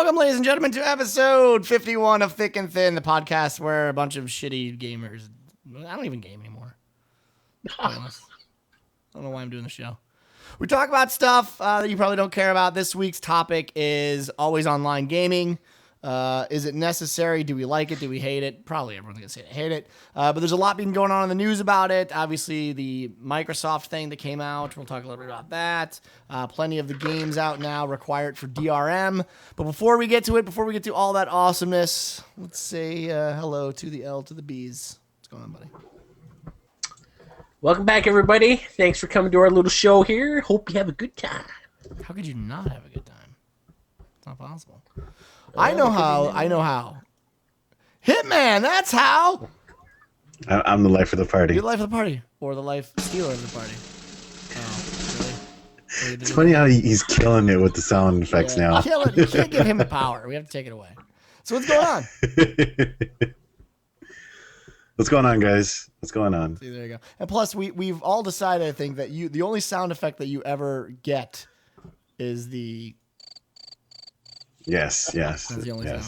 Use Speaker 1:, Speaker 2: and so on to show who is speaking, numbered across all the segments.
Speaker 1: Welcome, ladies and gentlemen, to episode 51 of Thick and Thin, the podcast where a bunch of shitty gamers... I don't even game anymore. I don't know why I'm doing the show. We talk about stuff that you probably don't care about. This week's topic is always online gaming. Is it necessary? Do we like it? Do we hate it? Probably everyone's going to say they hate it. But there's a lot being going on in the news about it. Obviously, the Microsoft thing that came out. We'll talk a little bit about that. Plenty of the games out now required for DRM. But before we get to it, before we get to all that awesomeness, let's say hello to the L to the B's. What's going on, buddy?
Speaker 2: Welcome back, everybody. Thanks for coming to our little show here. Hope you have a good time.
Speaker 1: How could you not have a good time? It's not possible. I know how. Hitman, that's how.
Speaker 3: I'm the life of the party.
Speaker 1: You're the life of the party. Or the life stealer of the party. Oh, really?
Speaker 3: It's funny how he's killing it with the sound effects now.
Speaker 1: Kill it. You can't give him the power. We have to take it away. So what's going on?
Speaker 3: What's going on, guys? What's going on?
Speaker 1: See, there you go. And plus, we've all decided, I think, that the only sound effect that you ever get is the...
Speaker 3: Yes.
Speaker 1: That's the only sound.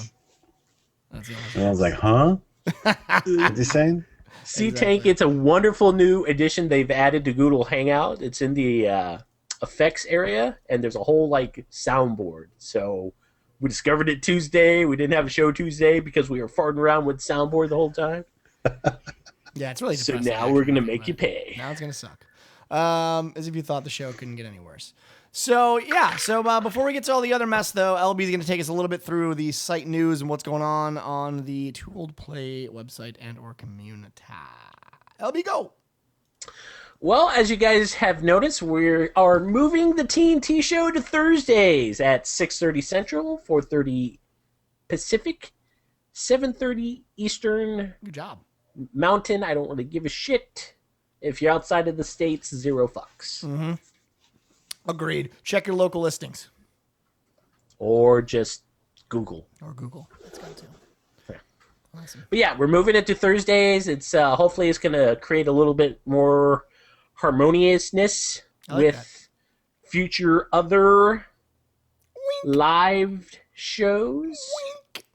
Speaker 1: That's the only sound.
Speaker 3: And I was like, huh? What's he saying?
Speaker 2: C-Tank, it's a wonderful new addition they've added to Google Hangout. It's in the effects area, and there's a whole soundboard. So we discovered it Tuesday. We didn't have a show Tuesday because we were farting around with the soundboard the whole time.
Speaker 1: Yeah, it's really depressing.
Speaker 2: So now we're going to make you pay.
Speaker 1: Now it's going to suck. As if you thought the show couldn't get any worse. So before we get to all the other mess, though, LB is going to take us a little bit through the site news and what's going on the Too Old Play website and or community. LB, go!
Speaker 2: Well, as you guys have noticed, we are moving the TNT show to Thursdays at 6:30 Central, 4:30 Pacific, 7:30 Eastern.
Speaker 1: Good job.
Speaker 2: Mountain, I don't really give a shit. If you're outside of the States, zero fucks.
Speaker 1: Mm-hmm. Agreed. Check your local listings.
Speaker 2: Or just Google.
Speaker 1: That's good too.
Speaker 2: Yeah.
Speaker 1: Awesome.
Speaker 2: But yeah, we're moving it to Thursdays. It's hopefully it's going to create a little bit more harmoniousness with future other live shows.
Speaker 1: Wink.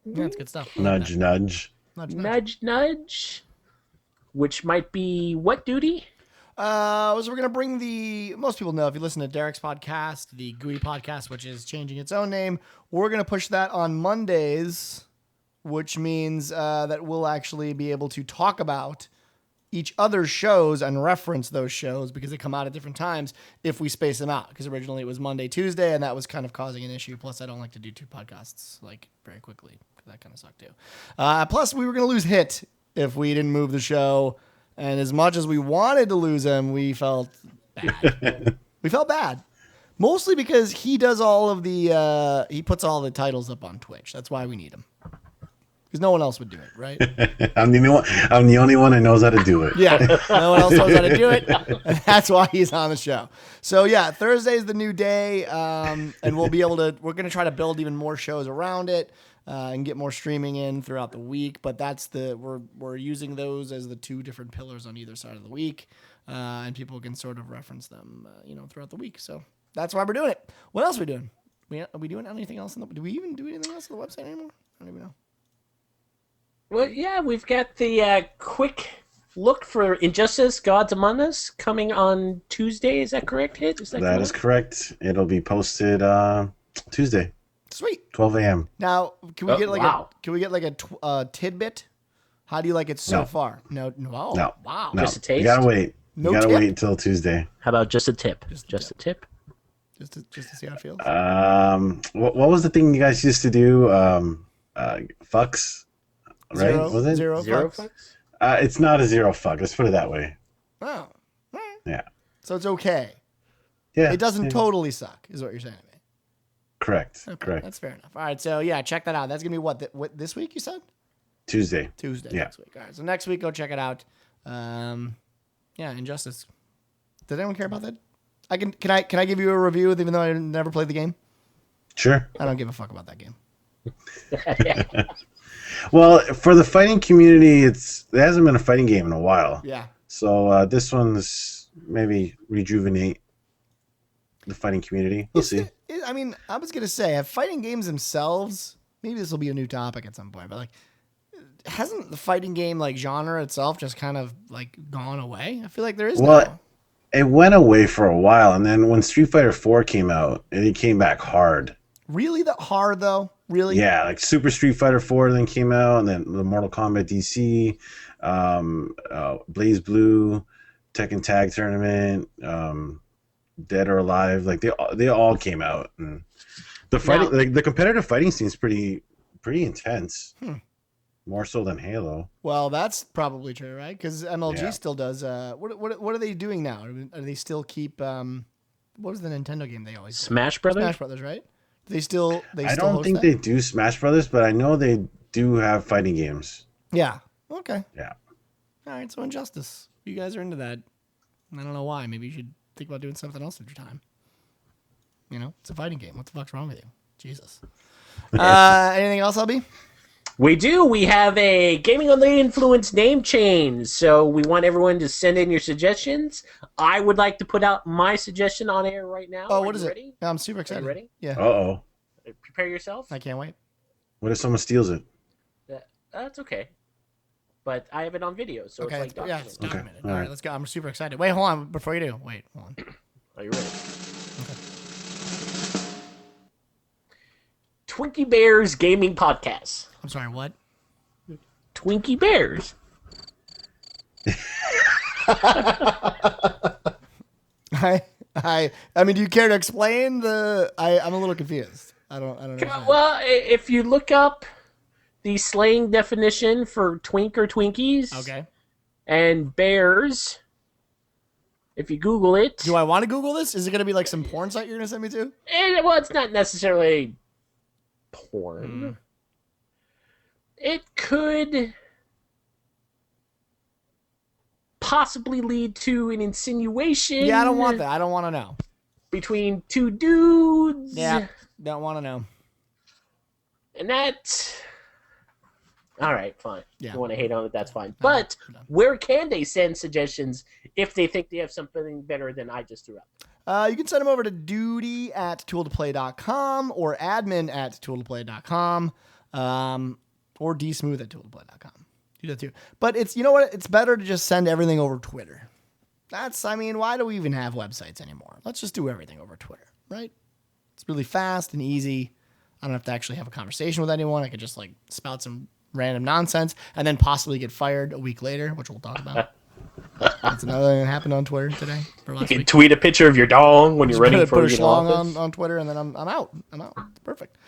Speaker 1: Yeah, that's good stuff.
Speaker 3: Nudge, nudge.
Speaker 2: Nudge. Which might be what duty?
Speaker 1: So we're going to bring most people know, if you listen to Derek's podcast, the GUI podcast, which is changing its own name, we're going to push that on Mondays, which means that we'll actually be able to talk about each other's shows and reference those shows because they come out at different times if we space them out. Because originally it was Monday, Tuesday, and that was kind of causing an issue. Plus, I don't like to do two podcasts very quickly because that kind of sucked too. Plus, we were going to lose Hit if we didn't move the show. And as much as we wanted to lose him, we felt bad. Mostly because he does all of he puts all the titles up on Twitch. That's why we need him. Because no one else would do it, right?
Speaker 3: I'm the only one that knows how to do it.
Speaker 1: Yeah, no one else knows how to do it. And that's why he's on the show. So yeah, Thursday's the new day. And we're going to try to build even more shows around it. And get more streaming in throughout the week, but we're using those as the two different pillars on either side of the week, and people can sort of reference them, throughout the week. So that's why we're doing it. What else are we doing? Are we doing anything else? Do we even do anything else on the website anymore? I don't even know.
Speaker 2: Well, yeah, we've got the quick look for Injustice: Gods Among Us coming on Tuesday. Is that correct, Hit?
Speaker 3: That is correct. It'll be posted Tuesday.
Speaker 1: Sweet.
Speaker 3: 12 a.m.
Speaker 1: Now, can we get a tidbit? How do you like it so far? No. Wow.
Speaker 2: No. Just a taste?
Speaker 3: You gotta wait.
Speaker 1: No
Speaker 3: you gotta
Speaker 1: tip?
Speaker 3: wait until Tuesday.
Speaker 2: How about just a tip?
Speaker 1: Just
Speaker 2: a tip?
Speaker 1: Just to see how it feels?
Speaker 3: What was the thing you guys used to do? Fucks? Right? Was it?
Speaker 1: Zero fucks?
Speaker 3: It's not a zero fuck. Let's put it that way.
Speaker 1: Oh. All right.
Speaker 3: Yeah.
Speaker 1: So it's okay.
Speaker 3: Yeah.
Speaker 1: It doesn't totally suck, is what you're saying to me.
Speaker 3: Correct.
Speaker 1: Okay,
Speaker 3: Correct.
Speaker 1: That's fair enough. All right, so yeah, check that out. That's gonna be what this week you said?
Speaker 3: Tuesday.
Speaker 1: Yeah. Next week. All right, so next week go check it out. Injustice. Does anyone care about that? Can I give you a review even though I never played the game?
Speaker 3: Sure.
Speaker 1: I don't give a fuck about that game.
Speaker 3: Well, for the fighting community, there hasn't been a fighting game in a while.
Speaker 1: Yeah.
Speaker 3: So this one's maybe rejuvenate. the fighting community. We'll see.
Speaker 1: I mean, I was gonna say, have fighting games themselves? Maybe this will be a new topic at some point, but like, hasn't the fighting game like genre itself just kind of like gone away? I feel like there is.
Speaker 3: Well, it went away for a while, and then when Street Fighter 4 came out, it came back hard.
Speaker 1: Really, that hard though? Really?
Speaker 3: Yeah, like Super Street Fighter 4 then came out, and then the Mortal Kombat DC, Blaze Blue, Tekken Tag Tournament, Dead or Alive, like they all came out, and the fighting, like the competitive fighting scene is pretty intense, more so than Halo.
Speaker 1: Well, that's probably true, right? Because MLG still does. What are they doing now? Are they still keep? What was the Nintendo game they always do?
Speaker 2: Smash Brothers?
Speaker 1: Smash Brothers, right? They still.
Speaker 3: I don't think they do Smash Brothers, but I know they do have fighting games.
Speaker 1: Yeah. Okay.
Speaker 3: Yeah.
Speaker 1: All right. So Injustice, you guys are into that. I don't know why. Maybe you should think about doing something else with your time. You know, it's a fighting game. What the fuck's wrong with you? Jesus. Anything else, LB?
Speaker 2: We do. We have a Gaming Under the Influence name change. So we want everyone to send in your suggestions. I would like to put out my suggestion on air right now.
Speaker 1: Oh, what is
Speaker 2: ready?
Speaker 1: it? I'm super excited.
Speaker 2: Are you ready?
Speaker 1: Yeah.
Speaker 3: Uh-oh.
Speaker 2: Prepare yourself.
Speaker 1: I can't wait.
Speaker 3: What if someone steals it?
Speaker 2: That's okay. But I have it on video, so
Speaker 1: Okay.
Speaker 2: it's like
Speaker 1: Yeah, it's documented.
Speaker 3: Okay.
Speaker 1: All right, let's go. I'm super excited. Wait, hold on. Before you do, wait, hold on.
Speaker 2: Are you ready? Okay. Twinkie Bears Gaming Podcast.
Speaker 1: I'm sorry, what?
Speaker 2: Twinkie Bears.
Speaker 1: I mean, do you care to explain the? I'm a little confused. I don't know.
Speaker 2: Well, if you look up the slang definition for twink or Twinkies,
Speaker 1: okay,
Speaker 2: and bears, if you Google it,
Speaker 1: do I want to Google this? Is it going to be like some porn site you're going to send me to?
Speaker 2: Well, it's not necessarily porn. It could possibly lead to an insinuation.
Speaker 1: Yeah, I don't want that. I don't want to know.
Speaker 2: Between two dudes.
Speaker 1: Yeah, don't want to know.
Speaker 2: And that... Alright, fine.
Speaker 1: Yeah.
Speaker 2: If you want to hate on it, that's fine. But where can they send suggestions if they think they have something better than I just threw out?
Speaker 1: You can send them over to duty@tooltoplay.com or admin@tooltoplay.com or dsmooth@tooltoplay.com. Do that too. But it's, you know what? It's better to just send everything over Twitter. Why do we even have websites anymore? Let's just do everything over Twitter, right? It's really fast and easy. I don't have to actually have a conversation with anyone. I could just like spout some random nonsense and then possibly get fired a week later, which we'll talk about. That's another thing that happened on Twitter today.
Speaker 2: You can tweet a picture of your dong when you're running for
Speaker 1: a schlong on Twitter, and then I'm out. It's perfect.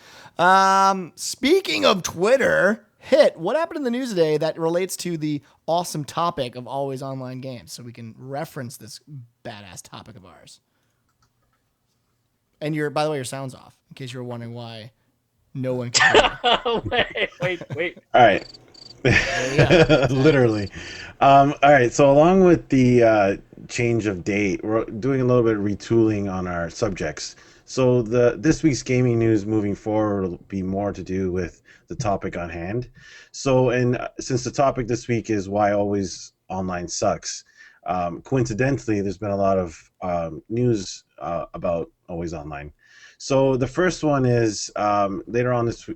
Speaker 1: Speaking of Twitter, what happened in the news today that relates to the awesome topic of always online games, so we can reference this badass topic of ours. And by the way, your sound's off, in case you were wondering why no one can hear.
Speaker 2: Wait.
Speaker 3: All right. Literally. All right. So along with the change of date, we're doing a little bit of retooling on our subjects. So this week's gaming news moving forward will be more to do with the topic on hand. So, since the topic this week is why always online sucks, coincidentally, there's been a lot of news about always online. So the first one is earlier on this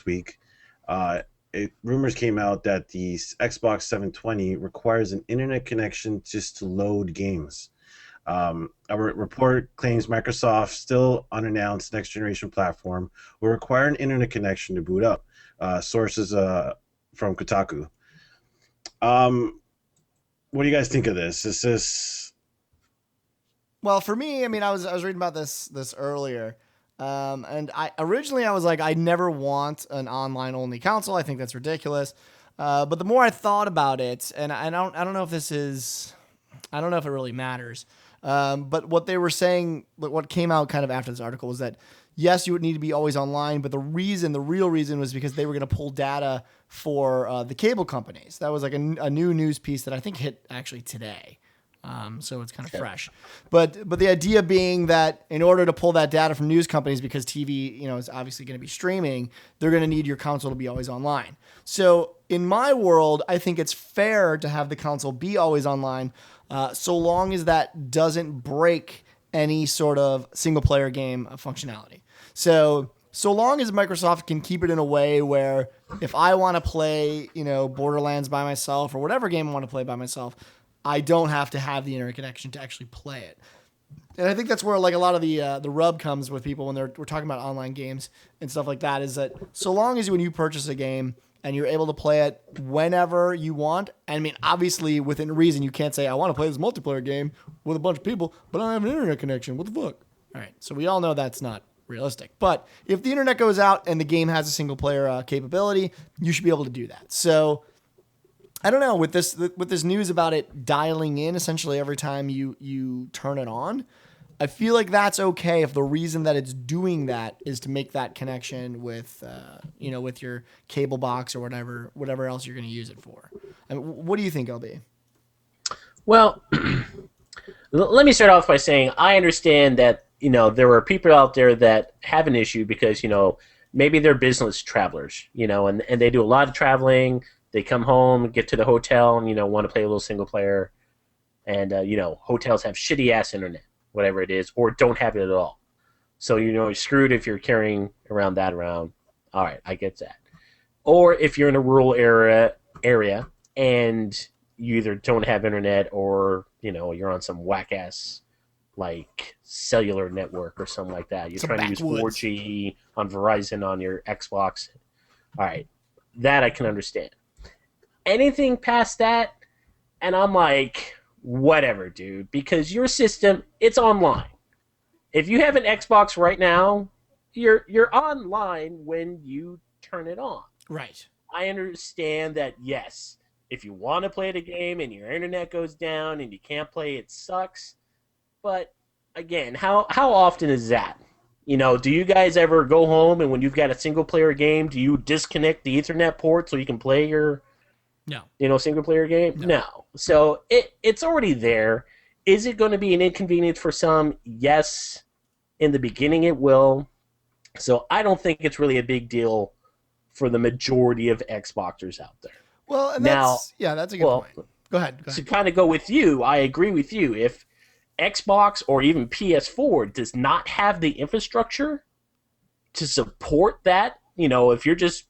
Speaker 3: week, rumors came out that the Xbox 720 requires an internet connection just to load games. A report claims Microsoft's still unannounced next generation platform will require an internet connection to boot up. Sources from Kotaku. What do you guys think of this? Is this...
Speaker 1: Well, for me, I mean, I was reading about this earlier, and I was like, I never want an online only console. I think that's ridiculous. But the more I thought about it, and I don't know if I don't know if it really matters. But what they were saying, what came out kind of after this article was that yes, you would need to be always online, but the real reason was because they were going to pull data for the cable companies. That was like a new news piece that I think hit actually today. So it's kind of fresh, but the idea being that in order to pull that data from news companies, because TV, is obviously going to be streaming, they're going to need your console to be always online. So in my world, I think it's fair to have the console be always online, so long as that doesn't break any sort of single player game functionality. So long as Microsoft can keep it in a way where if I want to play, Borderlands by myself or whatever game I want to play by myself, I don't have to have the internet connection to actually play it. And I think that's where like a lot of the rub comes with people when we're talking about online games and stuff like that, is that so long as when you purchase a game and you're able to play it whenever you want, I mean, obviously within reason, you can't say, I want to play this multiplayer game with a bunch of people, but I don't have an internet connection. What the fuck? All right. So we all know that's not realistic. But if the internet goes out and the game has a single player capability, you should be able to do that. So I don't know, with this news about it dialing in essentially every time you turn it on, I feel like that's okay if the reason that it's doing that is to make that connection with with your cable box or whatever else you're going to use it for. I mean, what do you think, LB?
Speaker 2: Well, let me start off by saying I understand that there are people out there that have an issue because maybe they're business travelers, and they do a lot of traveling. They come home, get to the hotel, and want to play a little single player, and hotels have shitty ass internet, whatever it is, or don't have it at all. So you're screwed if you're carrying around that around. All right, I get that. Or if you're in a rural area and you either don't have internet or you're on some whack ass like cellular network or something like that. You're trying to use 4G on Verizon on your Xbox. All right, that I can understand. Anything past that, and I'm like, whatever, dude, because your system, it's online. If you have an Xbox right now, you're online when you turn it on.
Speaker 1: Right.
Speaker 2: I understand that, yes, if you want to play the game and your internet goes down and you can't play, it sucks. But again, how often is that? Do you guys ever go home and when you've got a single player game, do you disconnect the Ethernet port so you can play your single player game? No. So it's already there. Is it going to be an inconvenience for some? Yes. In the beginning it will. So I don't think it's really a big deal for the majority of Xboxers out there.
Speaker 1: Well, and that's a good point. Go ahead.
Speaker 2: To kind of go with you, I agree with you. If Xbox or even PS4 does not have the infrastructure to support that, if you're just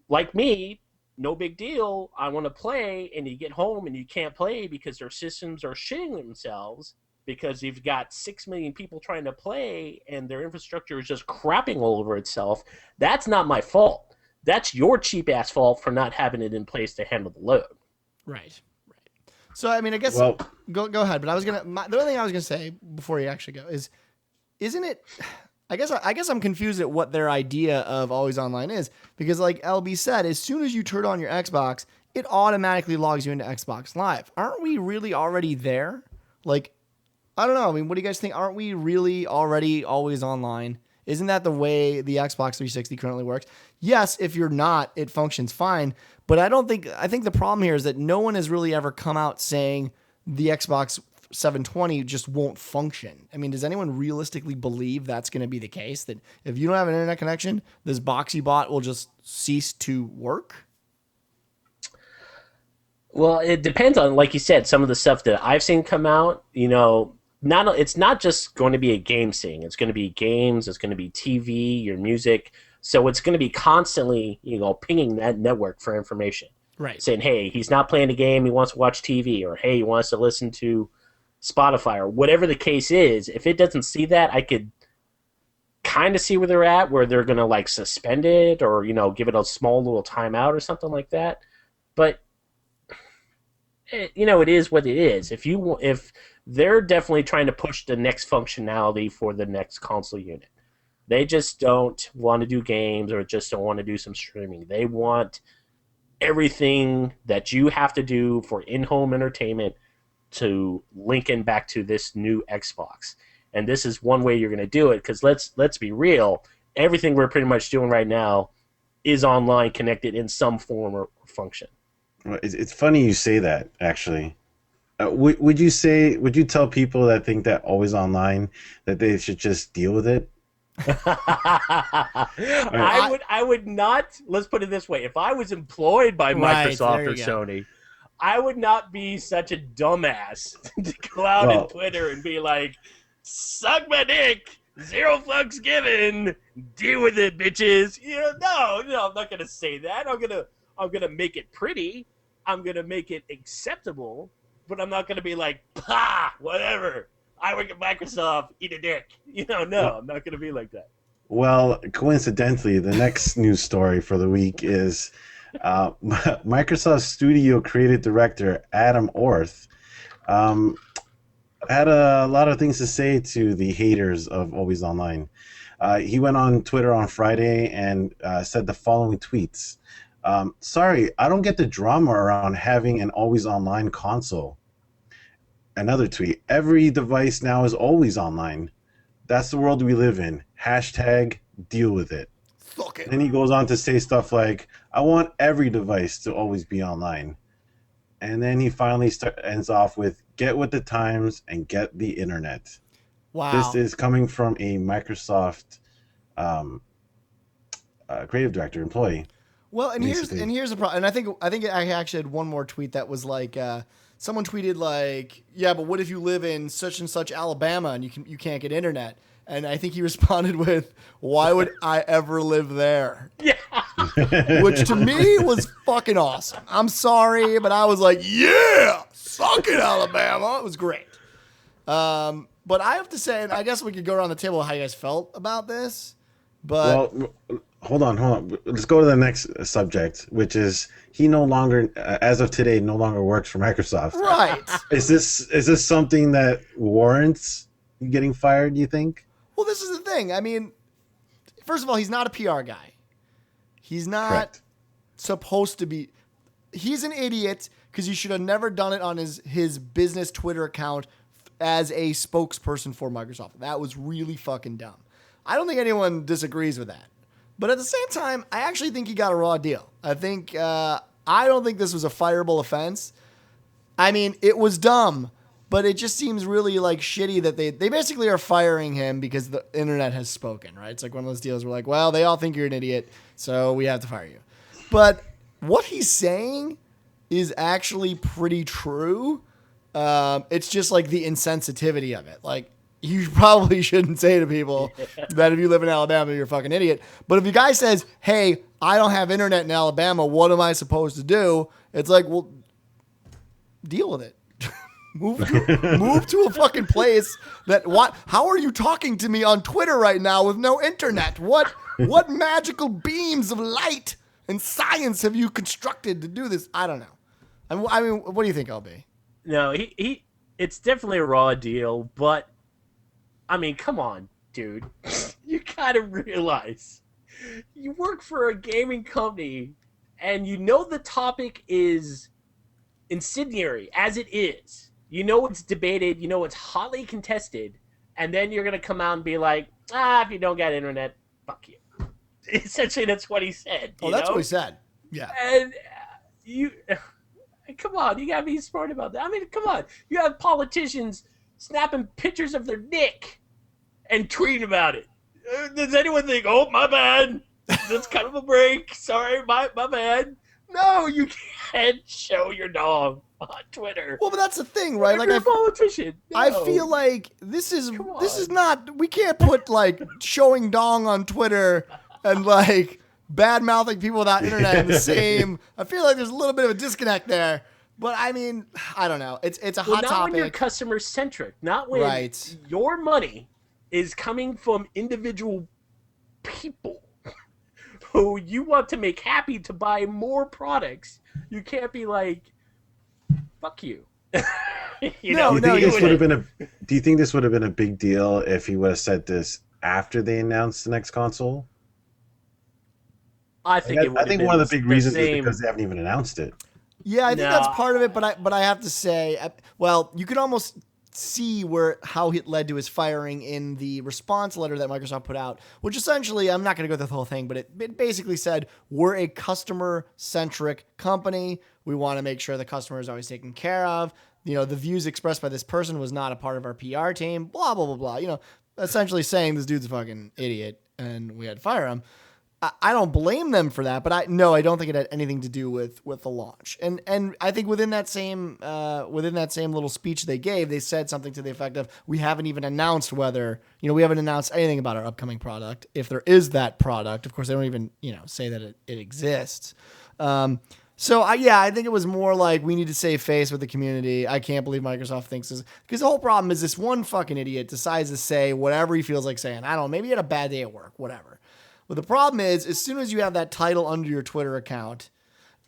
Speaker 2: like me, no big deal, I want to play, and you get home and you can't play because their systems are shitting themselves because you've got 6 million people trying to play and their infrastructure is just crapping all over itself, that's not my fault. That's your cheap-ass fault for not having it in place to handle the load.
Speaker 1: Right. So, I mean, I guess, go ahead, but the only thing I was going to say before you actually go is, isn't it, I guess I'm confused at what their idea of always online is, because like LB said, as soon as you turn on your Xbox, it automatically logs you into Xbox Live. Aren't we really already there? Like, I don't know. I mean, what do you guys think? Aren't we really already always online? Isn't that the way the Xbox 360 currently works? Yes, if you're not, it functions fine. But I think the problem here is that no one has really ever come out saying the Xbox 720 just won't function. I mean, does anyone realistically believe that's going to be the case? That if you don't have an internet connection, this box you bought will just cease to work?
Speaker 2: Well, it depends on, like you said, some of the stuff that I've seen come out, it's not just going to be a game thing. It's going to be games. It's going to be TV, your music. So it's going to be constantly, pinging that network for information.
Speaker 1: Right.
Speaker 2: Saying, hey, he's not playing a game. He wants to watch TV. Or, hey, he wants to listen to Spotify. Or whatever the case is. If it doesn't see that, I could kind of see where they're at, where they're going to, suspend it or, give it a small little timeout or something like that. But, it is what it is. If they're definitely trying to push the next functionality for the next console unit. They just don't want to do games or just don't want to do some streaming. They want everything that you have to do for in-home entertainment to link in back to this new Xbox. And this is one way you're going to do it, because let's be real, everything we're pretty much doing right now is online connected in some form or function.
Speaker 3: Well, it's funny you say that, actually. Would you tell people that think that always online that they should just deal with it?
Speaker 2: I would not. Let's put it this way: if I was employed by Microsoft or Sony, I would not be such a dumbass to go out on Twitter and be like, Suck my dick. 0 fucks given. Deal with it, bitches. No, I'm not gonna say that. I'm gonna make it pretty. I'm gonna make it acceptable, but I'm not gonna be like, pah, whatever. I work at Microsoft. Eat a dick. No, I'm not gonna be like that.
Speaker 3: Well, coincidentally, the next news story for the week is Microsoft Studio creative director Adam Orth had a lot of things to say to the haters of Always Online. He went on Twitter on Friday and said the following tweets. Sorry, I don't get the drama around having an Always Online console. Another tweet. Every device now is always online. That's the world we live in. Hashtag deal with it.
Speaker 1: Fuck it.
Speaker 3: Then he goes on to say stuff like, I want every device to always be online. And then he finally ends off with, get with the times and get the internet.
Speaker 1: Wow.
Speaker 3: This is coming from a Microsoft creative director employee.
Speaker 1: Well, and
Speaker 3: basically.
Speaker 1: here's the problem. And I think I actually had one more tweet that was like, someone tweeted like, yeah, but what if you live in such and such Alabama and you can't get internet? And I think he responded with, why would I ever live there?
Speaker 2: Yeah.
Speaker 1: Which to me was fucking awesome. I'm sorry, but I was like, yeah, suck it, Alabama. It was great. But I have to say, and I guess we could go around the table how you guys felt about this. But
Speaker 3: Well, hold on. Let's go to the next subject, which is he no longer, as of today, no longer works for Microsoft.
Speaker 1: right.
Speaker 3: Is this something that warrants getting fired, you think?
Speaker 1: Well, this is the thing. I mean, first of all, he's not a PR guy. He's not
Speaker 3: Correct.
Speaker 1: supposed to be. He's an idiot because he should have never done it on his business Twitter account as a spokesperson for Microsoft. That was really fucking dumb. I don't think anyone disagrees with that. But at the same time, I actually think he got a raw deal. I don't think this was a fireable offense. I mean, it was dumb, but it just seems really like shitty that they basically are firing him because the internet has spoken, right? It's like one of those deals where like, well, they all think you're an idiot, so we have to fire you. But what he's saying is actually pretty true. It's just like the insensitivity of it. Like, you probably shouldn't say to people that if you live in Alabama, you're a fucking idiot. But if a guy says, hey, I don't have internet in Alabama, what am I supposed to do? It's like, well, deal with it. move to a fucking place how are you talking to me on Twitter right now with no internet? What magical beams of light and science have you constructed to do this? I don't know. I mean, what do you think, LB?
Speaker 2: No, it's definitely a raw deal, but I mean, come on, dude. You gotta realize you work for a gaming company and you know the topic is incendiary as it is. You know it's debated, you know it's hotly contested, and then you're gonna come out and be like, if you don't got internet, fuck you. Essentially, that's what he said.
Speaker 1: Oh, that's what he said. Yeah.
Speaker 2: And you, come on, you gotta be smart about that. I mean, come on. You have politicians snapping pictures of their dick and tweeting about it. Does anyone think, oh, my bad, that's kind of a break, sorry, my bad? No, you can't show your dog on Twitter.
Speaker 1: Well, but that's the thing, right? Like,
Speaker 2: you're a politician. No.
Speaker 1: I feel like this is not. We can't put like showing dong on Twitter and like bad mouthing people without internet in the same. I feel like there's a little bit of a disconnect there. But I mean, I don't know. It's a hot
Speaker 2: not
Speaker 1: topic.
Speaker 2: When you're customer centric, not when your money is coming from individual people who you want to make happy to buy more products. You can't be like, fuck you.
Speaker 3: Do you think this would have been a big deal if he would have said this after they announced the next console?
Speaker 2: I think
Speaker 3: one of the big reasons is because they haven't even announced it.
Speaker 1: Yeah, I think that's part of it, but I have to say, well, you could almost see how it led to his firing in the response letter that Microsoft put out, which essentially, I'm not going to go through the whole thing, but it basically said, we're a customer-centric company. We want to make sure the customer is always taken care of. You know, the views expressed by this person was not a part of our PR team, blah, blah, blah, blah. You know, essentially saying this dude's a fucking idiot and we had to fire him. I don't blame them for that, but I don't think it had anything to do with the launch. And I think within that same little speech they gave, they said something to the effect of, we haven't even announced we haven't announced anything about our upcoming product. If there is that product, of course, they don't even, say that it exists. So I think it was more like, we need to save face with the community. I can't believe Microsoft thinks this, because the whole problem is this one fucking idiot decides to say whatever he feels like saying. I don't know, maybe he had a bad day at work, whatever. But the problem is, as soon as you have that title under your Twitter account,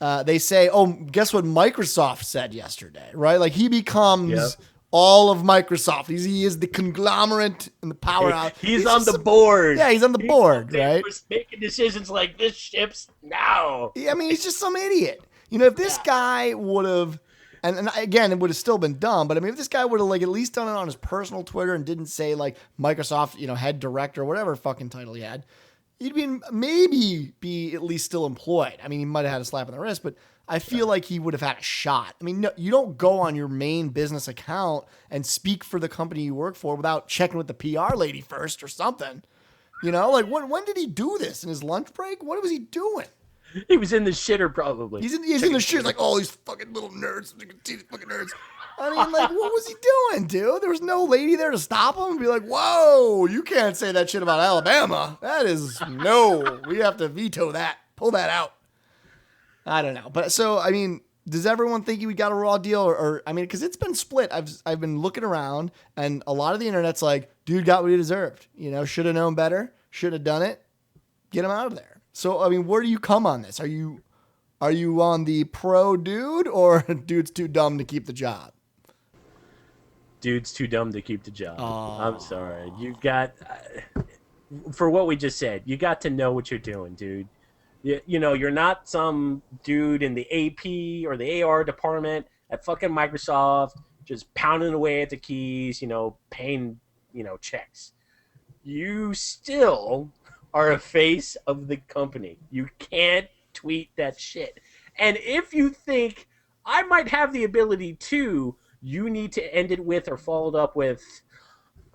Speaker 1: they say, oh, guess what Microsoft said yesterday, right? Like, he becomes all of Microsoft. He is the conglomerate and the powerhouse.
Speaker 2: He's on the board.
Speaker 1: Yeah, he's on the board, right?
Speaker 2: Making decisions like, this ships now.
Speaker 1: I mean, he's just some idiot. If this guy would have, and again, it would have still been dumb, but I mean, if this guy would have like at least done it on his personal Twitter and didn't say like Microsoft, head director, whatever fucking title he had, he'd maybe be at least still employed. I mean, he might have had a slap on the wrist, but I feel like he would have had a shot. I mean, no, you don't go on your main business account and speak for the company you work for without checking with the PR lady first or something. Like when did he do this? In his lunch break? What was he doing?
Speaker 2: He was in the shitter probably.
Speaker 1: He's in the shitter, like, oh, these fucking little nerds. You can see these fucking nerds. I mean, like, what was he doing, dude? There was no lady there to stop him and be like, whoa, you can't say that shit about Alabama. That is, no, we have to veto that. Pull that out. I don't know. But so, I mean, does everyone think we got a raw deal? Or I mean, because it's been split. I've been looking around, and a lot of the internet's like, dude got what he deserved. Should have known better. Should have done it. Get him out of there. So, I mean, where do you come on this? Are you on the pro dude, or dude's too dumb to keep the job?
Speaker 2: Dude's too dumb to keep the job. Oh. I'm sorry. You got, for what we just said, you got to know what you're doing, dude. You're not some dude in the AP or the AR department at fucking Microsoft just pounding away at the keys, paying, checks. You still are a face of the company. You can't tweet that shit. And if you think I might have the ability to, you need to end it with or follow it up with,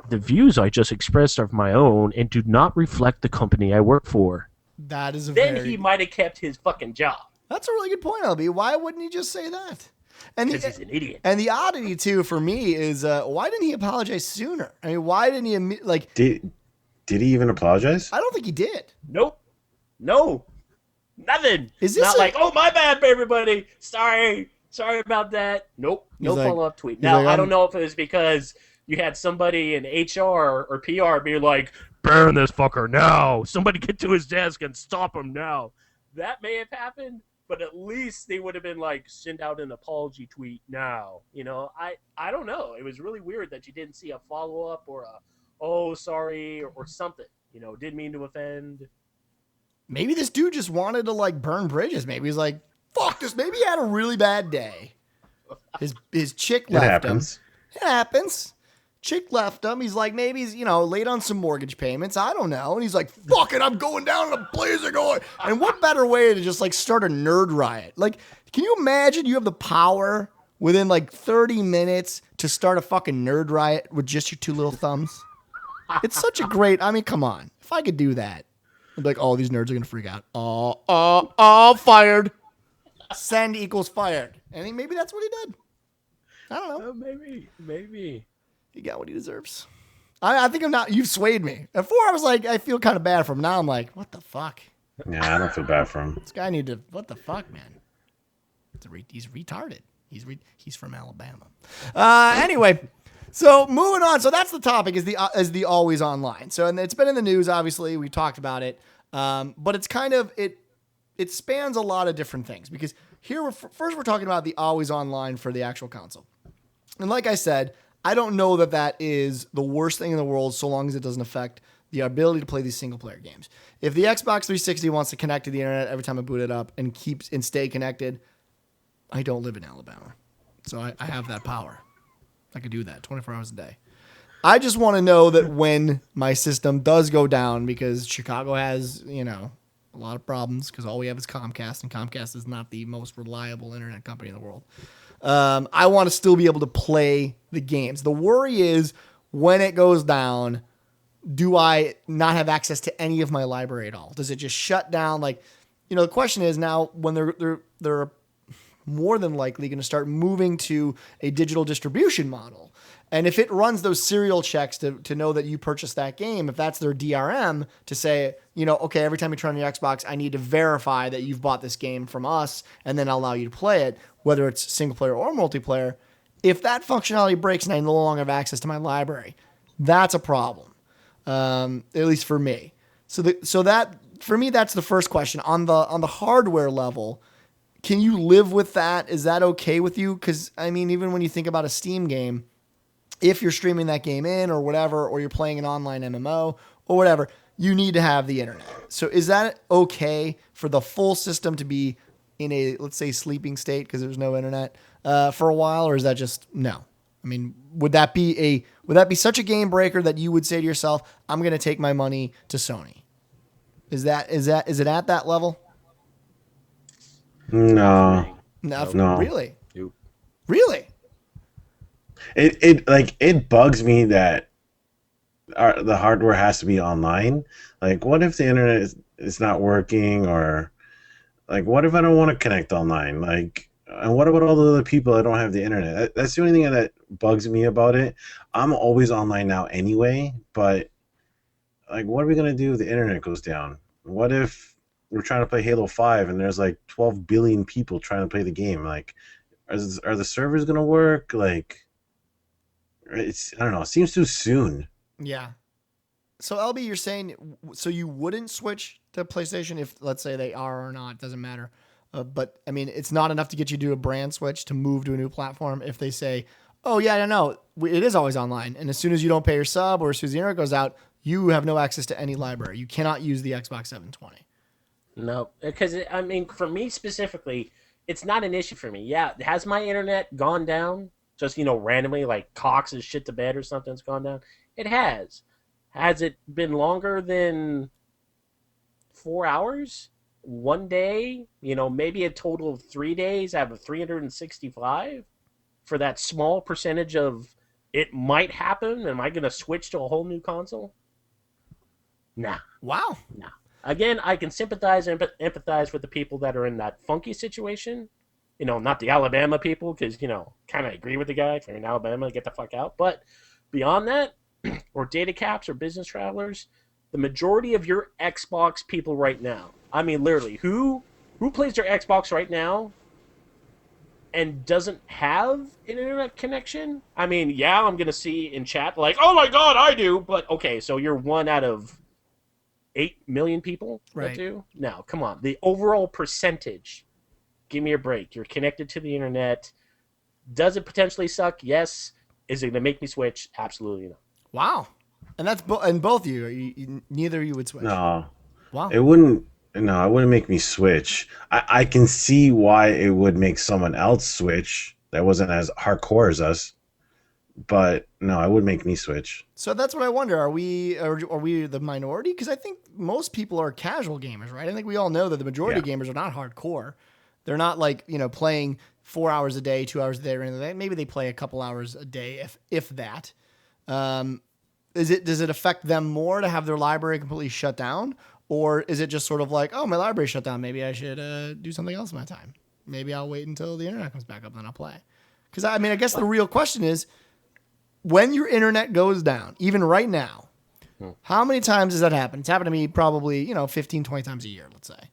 Speaker 2: the views I just expressed are my own and do not reflect the company I work for.
Speaker 1: That is
Speaker 2: then he might have kept his fucking job.
Speaker 1: That's a really good point, LB. Why wouldn't he just say that?
Speaker 2: Because he's an idiot.
Speaker 1: And the oddity, too, for me is why didn't he apologize sooner? I mean, why didn't he, like...
Speaker 3: Did he even apologize?
Speaker 1: I don't think he did.
Speaker 2: Nope. No. Nothing.
Speaker 1: Is this
Speaker 2: not like, oh, my bad, everybody. Sorry about that. Nope. No follow-up tweet. Now, I don't know if it was because you had somebody in HR or PR be like, burn this fucker now. Somebody get to his desk and stop him now. That may have happened, but at least they would have been like, send out an apology tweet now. I don't know. It was really weird that you didn't see a follow-up or a, oh, sorry, or something. Didn't mean to offend.
Speaker 1: Maybe this dude just wanted to, like, burn bridges. Maybe he's like, fuck this. Maybe he had a really bad day. His chick left him. It happens. Chick left him. He's like, maybe he's, late on some mortgage payments. I don't know. And he's like, fuck it, I'm going down in a blazer going. And what better way to just, like, start a nerd riot? Like, can you imagine you have the power within, like, 30 minutes to start a fucking nerd riot with just your two little thumbs? It's such a great, I mean, come on. If I could do that, I'd be like, oh, these nerds are going to freak out. Oh, fired. Send equals fired. And maybe that's what he did. I don't know.
Speaker 2: Maybe.
Speaker 1: He got what he deserves. I think you've swayed me. Before I was like, I feel kind of bad for him. Now I'm like, what the fuck?
Speaker 3: Yeah, I don't feel bad for him.
Speaker 1: This guy what the fuck, man? He's retarded. He's from Alabama. Anyway, so moving on. So that's the topic is the always online. So, and it's been in the news, obviously. We talked about it. But it's kind of, it spans a lot of different things because here we're talking about the always online for the actual console. And like I said, I don't know that is the worst thing in the world so long as it doesn't affect the ability to play these single player games. If the Xbox 360 wants to connect to the internet every time I boot it up and stay connected, I don't live in Alabama. So I have that power. I could do that 24 hours a day. I just want to know that when my system does go down, because Chicago has, a lot of problems because all we have is Comcast, and Comcast is not the most reliable internet company in the world. I want to still be able to play the games. The worry is when it goes down, do I not have access to any of my library at all? Does it just shut down? Like, the question is now when they're more than likely going to start moving to a digital distribution model. And if it runs those serial checks to know that you purchased that game, if that's their DRM to say, okay, every time you turn on your Xbox, I need to verify that you've bought this game from us, and then I'll allow you to play it, whether it's single player or multiplayer. If that functionality breaks and I no longer have access to my library, that's a problem, at least for me. So that for me, that's the first question. On the hardware level, can you live with that? Is that okay with you? Because, I mean, even when you think about a Steam game, if you're streaming that game in or whatever, or you're playing an online MMO or whatever, you need to have the internet. So is that okay for the full system to be in a, let's say, sleeping state because there's no internet for a while, or is that just no? I mean, would that be such a game breaker that you would say to yourself, I'm going to take my money to Sony? Is it at that level?
Speaker 3: No.
Speaker 1: No. Really?
Speaker 2: Nope.
Speaker 1: Really?
Speaker 3: It bugs me that the hardware has to be online. Like, what if the internet is not working, or like, what if I don't want to connect online? Like, and what about all the other people that don't have the internet? That's the only thing that bugs me about it. I'm always online now anyway, but like, what are we gonna do if the internet goes down? What if we're trying to play Halo 5 and there's like 12 billion people trying to play the game? Like, are the servers gonna work? Like, I don't know. It seems too soon.
Speaker 1: Yeah. So LB, you're saying so you wouldn't switch to PlayStation if, let's say, they are or not, doesn't matter. But I mean, it's not enough to get you to do a brand switch to move to a new platform if they say, oh yeah, I know, it is always online, and as soon as you don't pay your sub or as soon as the internet goes out, you have no access to any library. You cannot use the Xbox 720.
Speaker 2: No, because I mean, for me specifically, it's not an issue for me. Yeah, has my internet gone down? Just, randomly, like Cox's shit to bed or something's gone down? It has. Has it been longer than 4 hours? One day? Maybe a total of 3 days out of 365? For that small percentage of it might happen? Am I going to switch to a whole new console? Nah.
Speaker 1: Wow.
Speaker 2: Nah. Again, I can sympathize and empathize with the people that are in that funky situation. Not the Alabama people, because, kind of agree with the guy. If you're in Alabama, get the fuck out. But beyond that, or data caps or business travelers, the majority of your Xbox people right now, I mean, literally, who plays their Xbox right now and doesn't have an internet connection? I mean, yeah, I'm going to see in chat, like, oh my God, I do. But, okay, so you're one out of 8 million people that do? No, come on. The overall percentage, give me a break. You're connected to the internet. Does it potentially suck? Yes. Is it going to make me switch? Absolutely not.
Speaker 1: Wow. And that's and both of you, neither of you would switch.
Speaker 3: No.
Speaker 1: Wow.
Speaker 3: It wouldn't make me switch. I can see why it would make someone else switch that wasn't as hardcore as us. But no, it would make me switch.
Speaker 1: So that's what I wonder. Are we the minority? Because I think most people are casual gamers, right? I think we all know that the majority of gamers are not hardcore. They're not like, playing 4 hours a day, 2 hours a day, or anything like that. Maybe they play a couple hours a day, if that. Does it affect them more to have their library completely shut down? Or is it just sort of like, oh, my library shut down, maybe I should do something else in my time. Maybe I'll wait until the internet comes back up and then I'll play. Because, I mean, I guess the real question is, when your internet goes down, even right now, how many times does that happen? It's happened to me probably, 15, 20 times a year, let's say.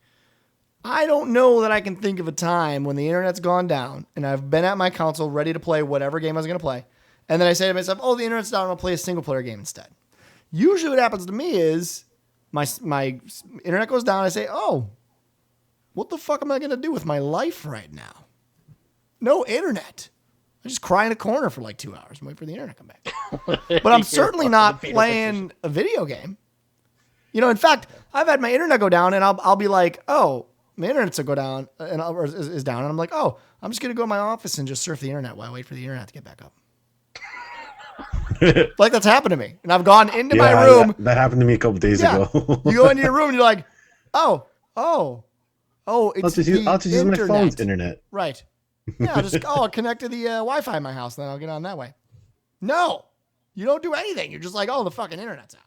Speaker 1: I don't know that I can think of a time when the internet's gone down and I've been at my console ready to play whatever game I was going to play. And then I say to myself, oh, the internet's down, I'll play a single player game instead. Usually what happens to me is my internet goes down. I say, oh, what the fuck am I going to do with my life right now? No internet. I just cry in a corner for like 2 hours and wait for the internet to come back. But I'm certainly not playing a video game. In fact, I've had my internet go down and I'll be like, oh, my internet's will go down or is down. And I'm like, oh, I'm just going to go to my office and just surf the internet while I wait for the internet to get back up. Like that's happened to me. And I've gone into my room.
Speaker 3: That happened to me a couple days ago.
Speaker 1: You go into your room and you're like, oh, it's
Speaker 3: I'll just use my phone's internet.
Speaker 1: Right. Yeah, I'll connect to the Wi-Fi in my house, and then I'll get on that way. No, you don't do anything. You're just like, oh, the fucking internet's out.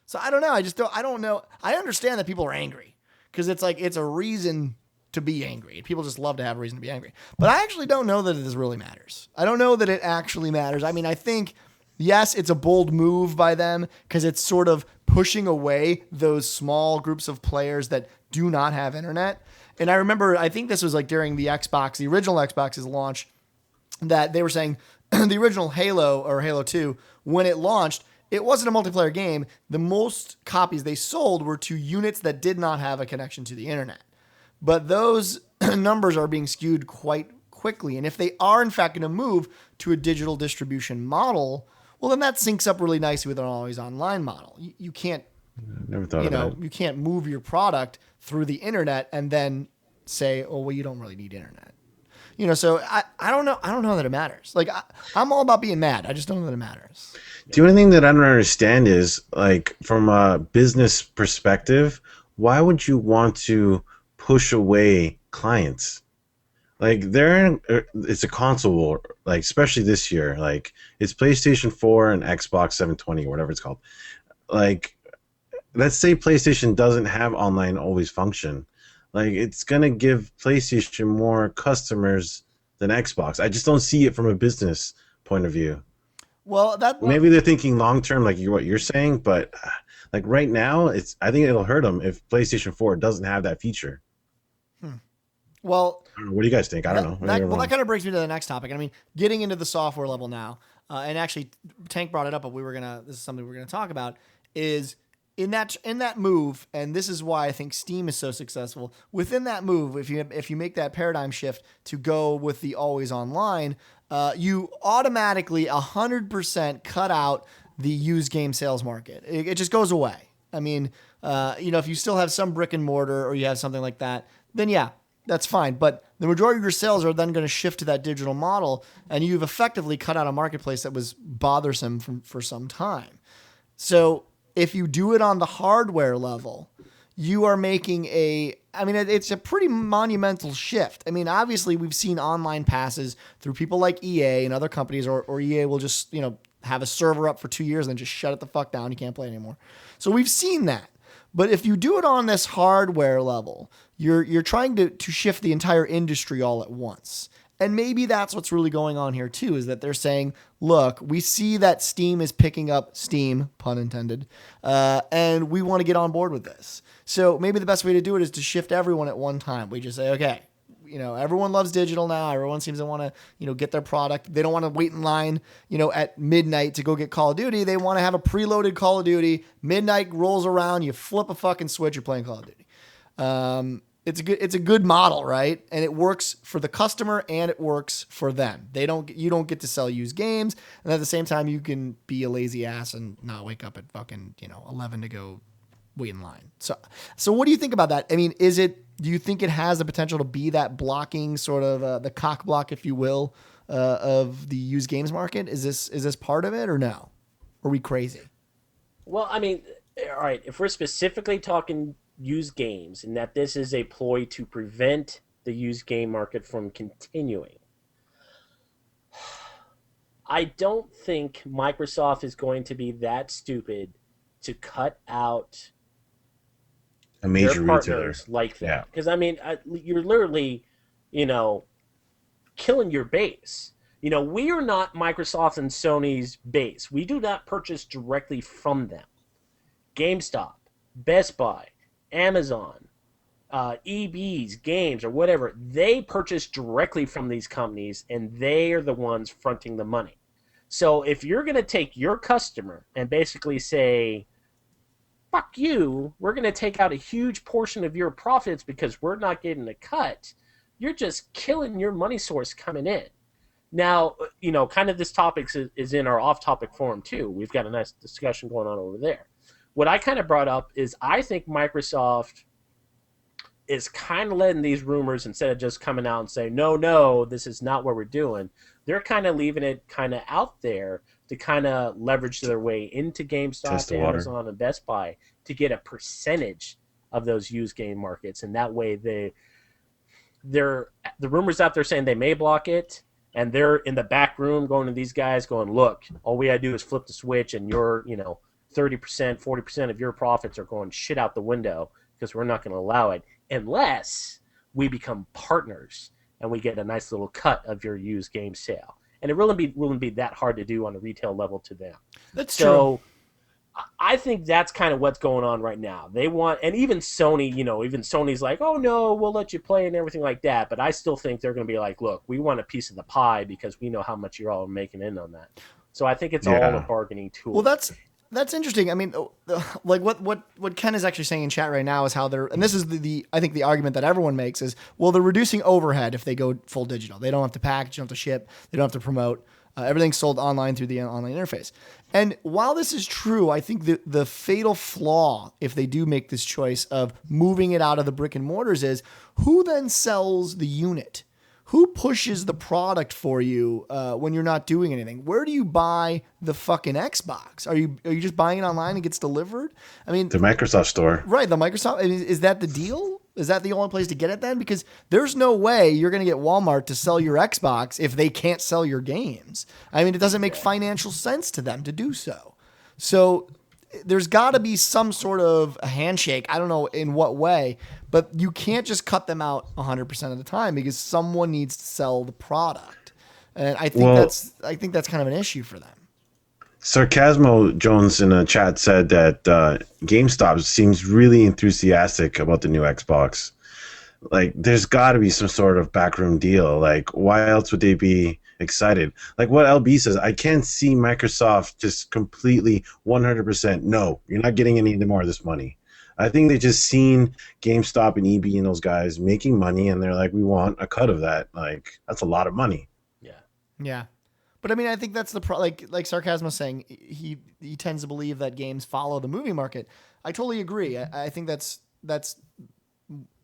Speaker 1: So I don't know. I don't know. I understand that people are angry because it's like it's a reason to be angry. People just love to have a reason to be angry. But I actually don't know that this really matters. I don't know that it actually matters. I mean, I think, yes, it's a bold move by them because it's sort of pushing away those small groups of players that do not have internet. And I remember, I think this was like during the original Xbox's launch, that they were saying the original Halo or Halo 2, when it launched, it wasn't a multiplayer game. The most copies they sold were to units that did not have a connection to the internet. But those numbers are being skewed quite quickly. And if they are, in fact, going to move to a digital distribution model, well, then that syncs up really nicely with an always online model. You can't,
Speaker 3: Never thought about it.
Speaker 1: you can't move your product through the internet and then say, oh, well, you don't really need internet. So I don't know. I don't know that it matters. Like, I'm all about being mad. I just don't know that it matters.
Speaker 3: The only thing that I don't understand is, like, from a business perspective, why would you want to push away clients? Like, it's a console war, like, especially this year. Like, it's PlayStation 4 and Xbox 720 or whatever it's called. Like, let's say PlayStation doesn't have online always function. Like, it's going to give PlayStation more customers than Xbox. I just don't see it from a business point of view.
Speaker 1: Well,
Speaker 3: Maybe they're thinking long term, like what you're saying, but like right now, I think it'll hurt them if PlayStation 4 doesn't have that feature.
Speaker 1: Well,
Speaker 3: I don't know. What do you guys think? I don't know.
Speaker 1: That kind of brings me to the next topic. I mean, getting into the software level now, and actually, Tank brought it up, but this is something we're gonna talk about. Is in that move, and this is why I think Steam is so successful. Within that move, if you make that paradigm shift to go with the always online, you automatically 100% cut out the used game sales market. It just goes away. I mean, if you still have some brick and mortar or you have something like that, then yeah, that's fine. But the majority of your sales are then going to shift to that digital model, and you've effectively cut out a marketplace that was bothersome for some time. So if you do it on the hardware level, you are making it's a pretty monumental shift. I mean, obviously we've seen online passes through people like EA and other companies, or EA will just, have a server up for 2 years and then just shut it the fuck down. You can't play anymore. So we've seen that. But if you do it on this hardware level, you're trying to shift the entire industry all at once. And maybe that's what's really going on here too, is that they're saying, look, we see that Steam is picking up steam, pun intended, and we want to get on board with this. So maybe the best way to do it is to shift everyone at one time. We just say, okay, everyone loves digital now. Everyone seems to want to, get their product. They don't want to wait in line, at midnight to go get Call of Duty. They want to have a preloaded Call of Duty. Midnight rolls around, you flip a fucking switch, you're playing Call of Duty. It's a good model, right? And it works for the customer and it works for them. You don't get to sell used games, and at the same time you can be a lazy ass and not wake up at fucking 11 to go wait in line. So what do you think about that? I mean, do you think it has the potential to be that blocking sort of the cock block, if you will, of the used games market? Is this part of it or no? Are we crazy?
Speaker 2: Well, I mean, all right, if we're specifically talking used games and that this is a ploy to prevent the used game market from continuing, I don't think Microsoft is going to be that stupid to cut out
Speaker 3: a major
Speaker 2: their partners
Speaker 3: retailer
Speaker 2: like that. Because I mean, you're literally, killing your base. We are not Microsoft and Sony's base. We do not purchase directly from them. GameStop, Best Buy, Amazon, EB's, Games, or whatever, they purchase directly from these companies, and they are the ones fronting the money. So if you're going to take your customer and basically say, fuck you, we're going to take out a huge portion of your profits because we're not getting a cut, you're just killing your money source coming in. Now, kind of this topic is in our off-topic forum too. We've got a nice discussion going on over there. What I kind of brought up is I think Microsoft is kind of letting these rumors, instead of just coming out and saying, no, this is not what we're doing, they're kind of leaving it kind of out there to kind of leverage their way into GameStop, Amazon, and Best Buy to get a percentage of those used game markets. And that way the rumors out there saying they may block it, and they're in the back room going to these guys going, look, all we got to do is flip the switch and you're, 30%, 40% of your profits are going shit out the window because we're not going to allow it unless we become partners and we get a nice little cut of your used game sale. And it really wouldn't be that hard to do on a retail level to them.
Speaker 1: That's true.
Speaker 2: I think that's kind of what's going on right now. They want, and even Sony, even Sony's like, oh no, we'll let you play and everything like that. But I still think they're going to be like, look, we want a piece of the pie because we know how much you're all making in on that. So I think it's all a bargaining tool.
Speaker 1: Well, that's interesting. I mean, like what Ken is actually saying in chat right now is how they're, and this is I think the argument that everyone makes is, well, they're reducing overhead if they go full digital. They don't have to package, they don't have to ship, they don't have to promote. Everything's sold online through the online interface. And while this is true, I think the fatal flaw, if they do make this choice of moving it out of the brick and mortars, is who then sells the unit? Who pushes the product for you when you're not doing anything? Where do you buy the fucking Xbox? Are you just buying it online and it gets delivered? I mean,
Speaker 3: the Microsoft store.
Speaker 1: Right, the Microsoft. Is that the deal? Is that the only place to get it then? Because there's no way you're going to get Walmart to sell your Xbox if they can't sell your games. I mean, it doesn't make financial sense to them to do so. So there's got to be some sort of a handshake. I don't know in what way, but you can't just cut them out 100% of the time because someone needs to sell the product. And I think that's kind of an issue for them.
Speaker 3: Sarcasmo Jones in a chat said that GameStop seems really enthusiastic about the new Xbox. Like, there's got to be some sort of backroom deal. Like, why else would they be excited? Like what LB says, I can't see Microsoft just completely 100%. No, you're not getting any more of this money. I think they just seen GameStop and EB and those guys making money, and they're like, we want a cut of that. Like, that's a lot of money.
Speaker 1: Yeah. But I mean, I think that's the like Sarcasmo saying he tends to believe that games follow the movie market. I totally agree. I think that's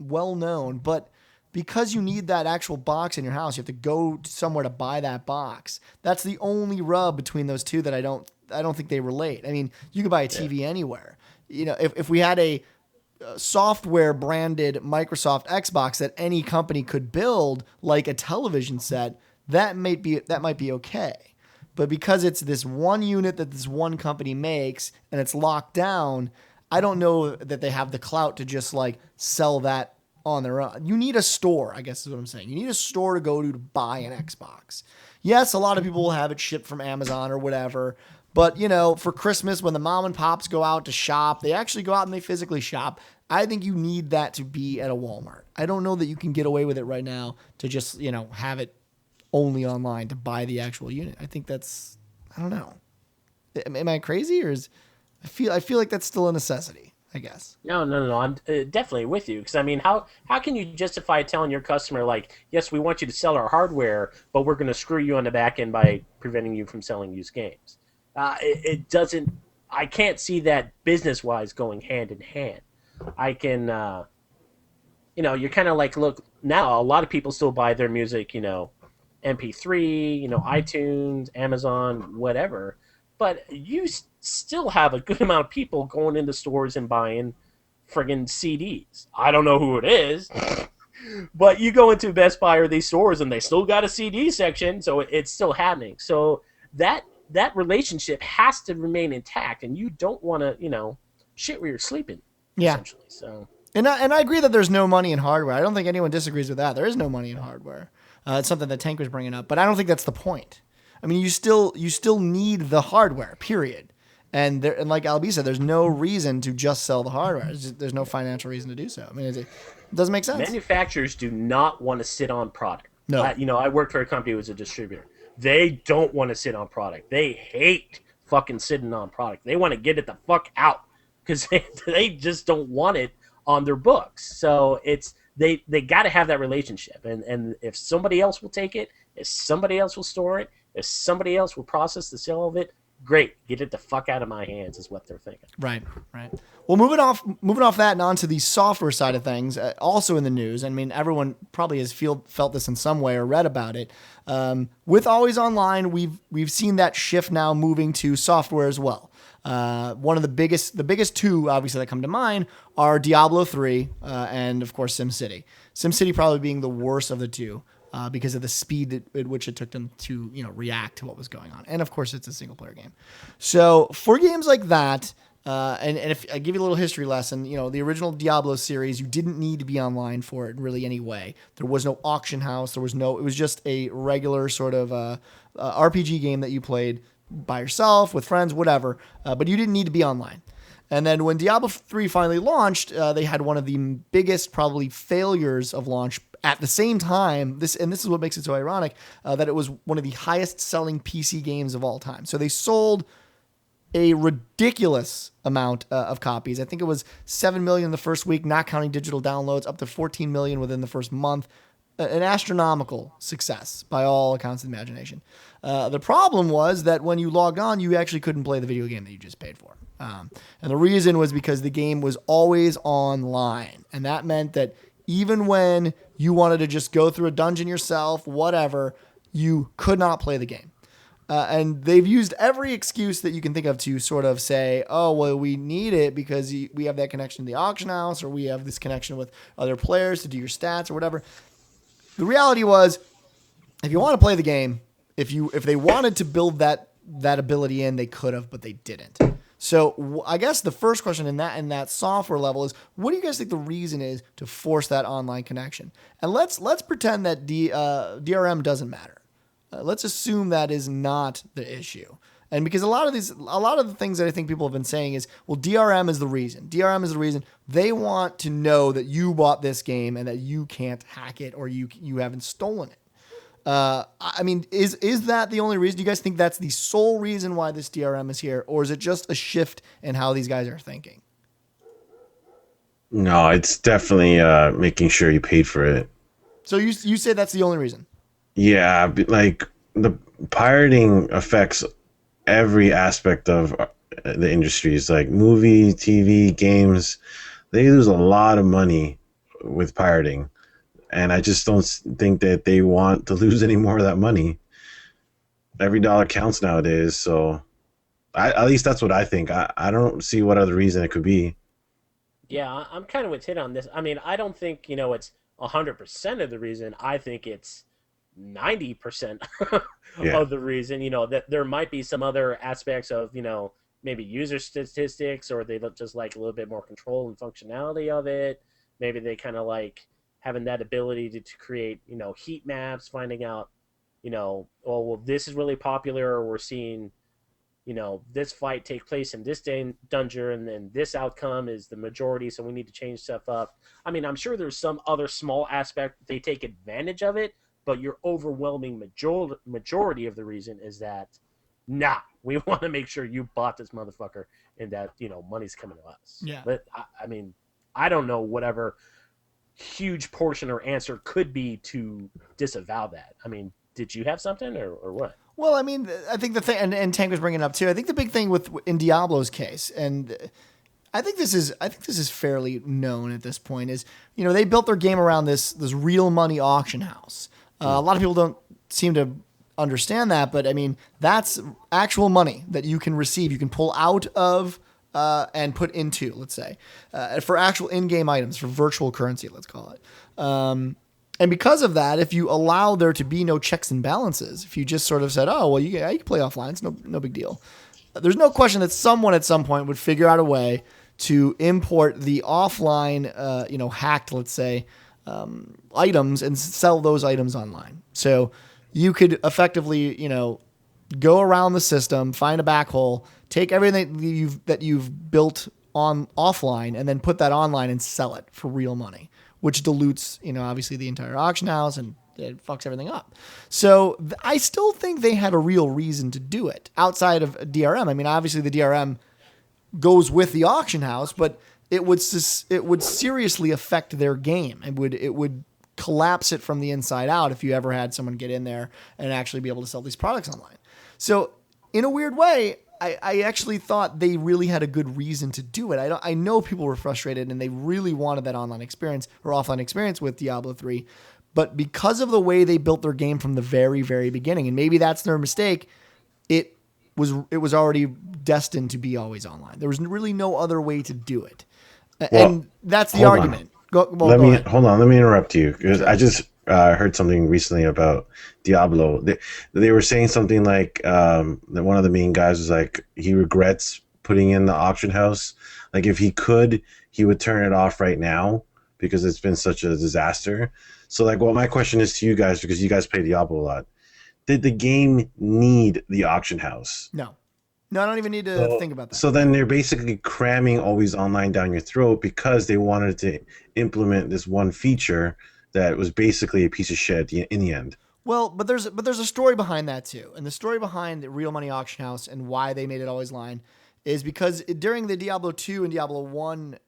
Speaker 1: well known, but because you need that actual box in your house, you have to go somewhere to buy that box. That's the only rub between those two that I don't think they relate. I mean, you can buy a TV anywhere. If we had a software branded Microsoft Xbox that any company could build, like a television set, that might be okay. But because it's this one unit that this one company makes and it's locked down, I don't know that they have the clout to just like sell that on their own. You need a store, I guess is what I'm saying. You need a store to go to buy an Xbox. Yes, a lot of people will have it shipped from Amazon or whatever. But, for Christmas, when the mom and pops go out to shop, they actually go out and they physically shop. I think you need that to be at a Walmart. I don't know that you can get away with it right now to just, have it only online to buy the actual unit. I think that's, I don't know. Am I crazy, or I feel like that's still a necessity, I guess.
Speaker 2: No. I'm definitely with you, because I mean, how can you justify telling your customer, like, yes, we want you to sell our hardware, but we're going to screw you on the back end by preventing you from selling used games? It doesn't. I can't see that business wise going hand in hand. I can, you're kind of like, look, now a lot of people still buy their music, MP3, iTunes, Amazon, whatever. But you still have a good amount of people going into stores and buying friggin' CDs. I don't know who it is, but you go into Best Buy or these stores and they still got a CD section, so it's still happening. So that relationship has to remain intact, and you don't want to, shit where you're sleeping.
Speaker 1: Yeah.
Speaker 2: Essentially. So.
Speaker 1: And I agree that there's no money in hardware. I don't think anyone disagrees with that. There is no money in hardware. It's something that Tank was bringing up, but I don't think that's the point. I mean, you still need the hardware, period. And like Albie said, there's no reason to just sell the hardware. There's no financial reason to do so. I mean, it doesn't make sense.
Speaker 2: Manufacturers do not want to sit on product.
Speaker 1: No.
Speaker 2: I worked for a company who was a distributor. They don't want to sit on product. They hate fucking sitting on product. They want to get it the fuck out because they just don't want it on their books. So they got to have that relationship. And if somebody else will take it, if somebody else will store it, if somebody else will process the sale of it, great. Get it the fuck out of my hands is what they're thinking.
Speaker 1: Right. Well, moving off that and onto the software side of things, also in the news. I mean, everyone probably has felt this in some way or read about it. With Always Online, we've seen that shift now moving to software as well. One of the biggest two, obviously, that come to mind are Diablo 3 and, of course, SimCity. SimCity probably being the worst of the two. because of the speed at which it took them to, react to what was going on. And of course, it's a single player game. So for games like that, and if I give you a little history lesson, the original Diablo series, you didn't need to be online for it really anyway. There was no auction house. It was just a regular sort of RPG game that you played by yourself, with friends, whatever. But you didn't need to be online. And then when Diablo 3 finally launched, they had one of the biggest probably failures of launch at the same time. This is what makes it so ironic, that it was one of the highest selling PC games of all time. So they sold a ridiculous amount of copies. I think it was 7 million the first week, not counting digital downloads, up to 14 million within the first month. An astronomical success by all accounts of the imagination. The problem was that when you logged on, you actually couldn't play the video game that you just paid for. And the reason was because the game was always online. And that meant that even when you wanted to just go through a dungeon yourself, whatever, you could not play the game. And they've used every excuse that you can think of to sort of say, oh, well, we need it because we have that connection to the auction house, or we have this connection with other players to do your stats or whatever. The reality was, if you want to play the game, if they wanted to build that ability in, they could have, but they didn't. So I guess the first question in that software level is, what do you guys think the reason is to force that online connection? And let's pretend that DRM doesn't matter. Let's assume that is not the issue. And because a lot of the things that I think people have been saying is, well, DRM is the reason. DRM is the reason. They want to know that you bought this game and that you can't hack it or you haven't stolen it. I mean, is that the only reason? Do you guys think that's the sole reason why this DRM is here, or is it just a shift in how these guys are thinking?
Speaker 3: No, it's definitely making sure you paid for it.
Speaker 1: So you say that's the only reason?
Speaker 3: Yeah, like the pirating affects every aspect of the industries, like movie, TV, games. They lose a lot of money with pirating, and I just don't think that they want to lose any more of that money. Every dollar counts nowadays, so at least that's what I think. I don't see what other reason it could be.
Speaker 2: Yeah, I'm kind of with Hit on this. I mean, I don't think, it's 100% of the reason. I think it's 90%
Speaker 3: Yeah.
Speaker 2: of the reason, that there might be some other aspects of, maybe user statistics, or they just like a little bit more control and functionality of it. Maybe they kind of like having that ability to create, heat maps, finding out, oh, well, this is really popular, or we're seeing, this fight take place in this dungeon, and then this outcome is the majority, so we need to change stuff up. I mean, I'm sure there's some other small aspect they take advantage of it, but your overwhelming majority of the reason is that, we want to make sure you bought this motherfucker and that, money's coming to us.
Speaker 1: Yeah.
Speaker 2: But, I mean, I don't know whatever huge portion or answer could be to disavow that. I mean, did you have something or what?
Speaker 1: Well, I mean, I think the thing, and Tank was bringing it up too, I think the big thing in Diablo's case, and I think this is fairly known at this point, is, they built their game around this real money auction house. A lot of people don't seem to understand that, but I mean, that's actual money that you can receive, you can pull out of and put into, let's say, for actual in-game items, for virtual currency, let's call it. And because of that, if you allow there to be no checks and balances, if you just sort of said, oh, well, you can play offline, it's no big deal. There's no question that someone at some point would figure out a way to import the offline, hacked, let's say, items and sell those items online. So you could effectively, go around the system, find a back hole, take everything that you've built on offline, and then put that online and sell it for real money, which dilutes, obviously the entire auction house, and it fucks everything up. So I still think they had a real reason to do it outside of DRM. I mean, obviously the DRM goes with the auction house, but it would seriously affect their game. It would collapse it from the inside out if you ever had someone get in there and actually be able to sell these products online. So in a weird way, I actually thought they really had a good reason to do it. I know people were frustrated and they really wanted that online experience or offline experience with Diablo 3, but because of the way they built their game from the very, very beginning, and maybe that's their mistake, it was already destined to be always online. There was really no other way to do it. And that's the argument.
Speaker 3: Hold on, let me interrupt you, because I heard something recently about Diablo. They were saying something like that one of the main guys was like he regrets putting in the auction house. Like if he could, he would turn it off right now because it's been such a disaster. So like, well, my question is to you guys because you guys play Diablo a lot. Did the game need the auction house?
Speaker 1: No. No, I don't even need to
Speaker 3: So,
Speaker 1: think about that.
Speaker 3: so then they're basically cramming always online down your throat because they wanted to implement this one feature that was basically a piece of shit in the end.
Speaker 1: Well, but there's a story behind that too, and the story behind the Real Money Auction House and why they made it always line is because during the Diablo 2 and Diablo 1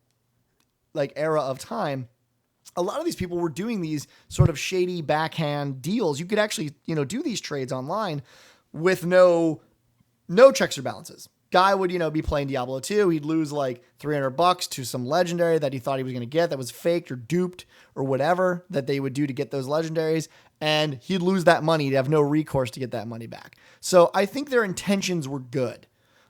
Speaker 1: like era of time, a lot of these people were doing these sort of shady backhand deals. You could actually, do these trades online with no checks or balances. Guy would, be playing Diablo 2. He'd lose like $300 to some legendary that he thought he was going to get that was faked or duped or whatever that they would do to get those legendaries. And he'd lose that money. He'd have no recourse to get that money back. So I think their intentions were good.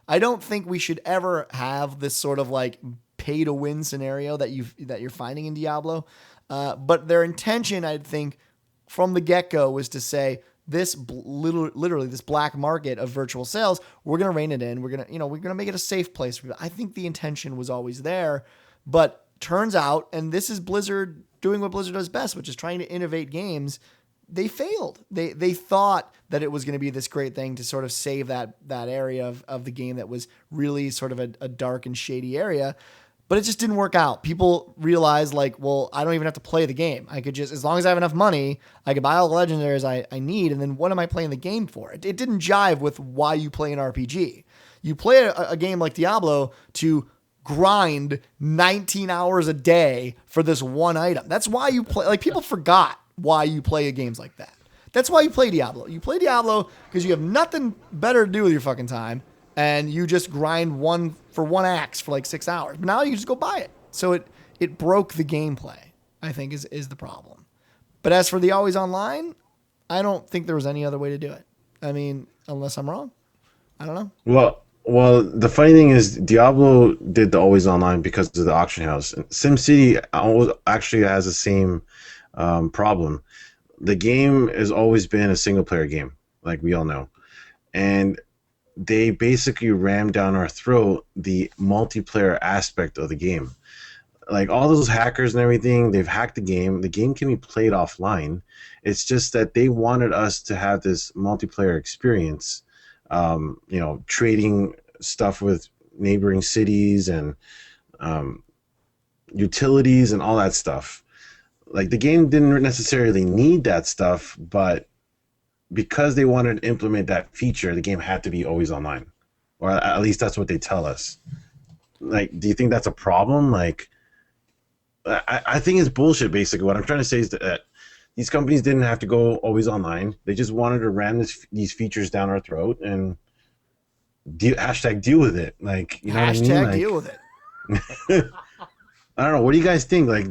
Speaker 1: I don't think we should ever have this sort of like pay to win scenario that you're finding in Diablo. But their intention, I think, from the get go was to say this literally this black market of virtual sales, we're gonna rein it in. We're gonna make it a safe place. I think the intention was always there, but turns out, and this is Blizzard doing what Blizzard does best, which is trying to innovate games. They failed. They thought that it was going to be this great thing to sort of save that area of the game that was really sort of a dark and shady area. But it just didn't work out. People realized like, well, I don't even have to play the game. I could just, as long as I have enough money, I could buy all the legendaries I need. And then what am I playing the game for? It didn't jive with why you play an RPG. You play a game like Diablo to grind 19 hours a day for this one item. That's why you play. Like people forgot why you play games like that. That's why you play Diablo. You play Diablo because you have nothing better to do with your fucking time. And you just grind one axe for like 6 hours. But now you just go buy it. So it broke the gameplay, I think is the problem. But as for the always online, I don't think there was any other way to do it. I mean, unless I'm wrong. I don't know.
Speaker 3: Well, the funny thing is, Diablo did the always online because of the auction house. SimCity actually has the same problem. The game has always been a single player game, like we all know, and they basically rammed down our throat the multiplayer aspect of the game. Like all those hackers and everything, they've hacked the game. The game can be played offline. It's just that they wanted us to have this multiplayer experience, trading stuff with neighboring cities and utilities and all that stuff. Like the game didn't necessarily need that stuff, but because they wanted to implement that feature, the game had to be always online, or at least that's what they tell us. Like, do you think that's a problem? Like, I think it's bullshit. Basically, what I'm trying to say is that these companies didn't have to go always online. They just wanted to ram these features down our throat and hashtag deal with it. Like, you know what I mean?
Speaker 1: Hashtag
Speaker 3: Like,
Speaker 1: deal with it.
Speaker 3: I don't know. What do you guys think? Like,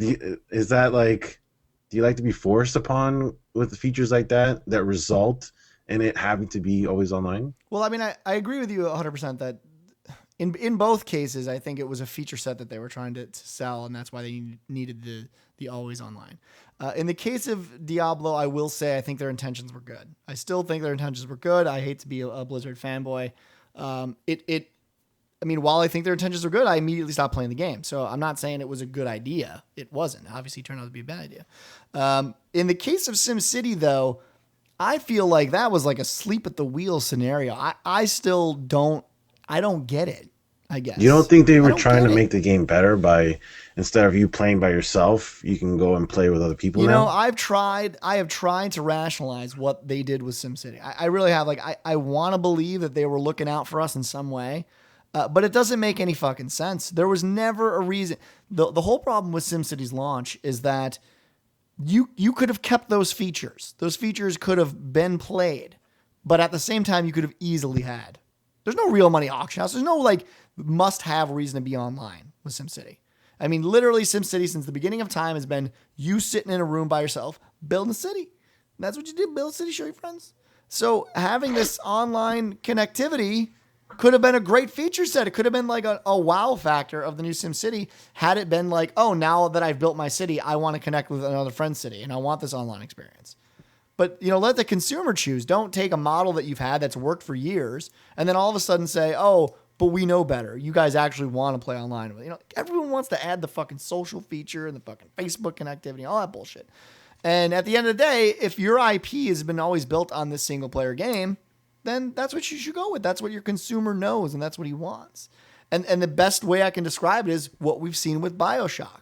Speaker 3: is that like, do you like to be forced upon with features like that result in it having to be always online?
Speaker 1: Well, I mean, I agree with you 100% that in both cases, I think it was a feature set that they were trying to sell, and that's why they needed the always online. In the case of Diablo, I will say I think their intentions were good. I still think their intentions were good. I hate to be a Blizzard fanboy. I mean, while I think their intentions were good, I immediately stopped playing the game. So I'm not saying it was a good idea. It wasn't. Obviously, it turned out to be a bad idea. In the case of SimCity, though, I feel like that was like a sleep at the wheel scenario. I still don't get it, I guess.
Speaker 3: You don't think they were trying to
Speaker 1: it.
Speaker 3: make the game better by, instead of you playing by yourself, you can go and play with other people now?
Speaker 1: I have tried to rationalize what they did with SimCity. I really have. Like, I want to believe that they were looking out for us in some way. But it doesn't make any fucking sense. There was never a reason. The whole problem with SimCity's launch is that you could have kept those features. Those features could have been played, but at the same time, you could have easily had. There's no real money auction house. There's no like must-have reason to be online with SimCity. I mean, literally, SimCity since the beginning of time has been you sitting in a room by yourself, building a city. That's what you do, build a city, show your friends. So having this online connectivity could have been a great feature set. It could have been like a wow factor of the new SimCity had it been like, oh, now that I've built my city, I want to connect with another friend's city and I want this online experience. But, let the consumer choose. Don't take a model that you've had that's worked for years and then all of a sudden say, oh, but we know better. You guys actually want to play online. Everyone wants to add the fucking social feature and the fucking Facebook connectivity, all that bullshit. And at the end of the day, if your IP has been always built on this single player game, then that's what you should go with. That's what your consumer knows and that's what he wants. And the best way I can describe it is what we've seen with BioShock.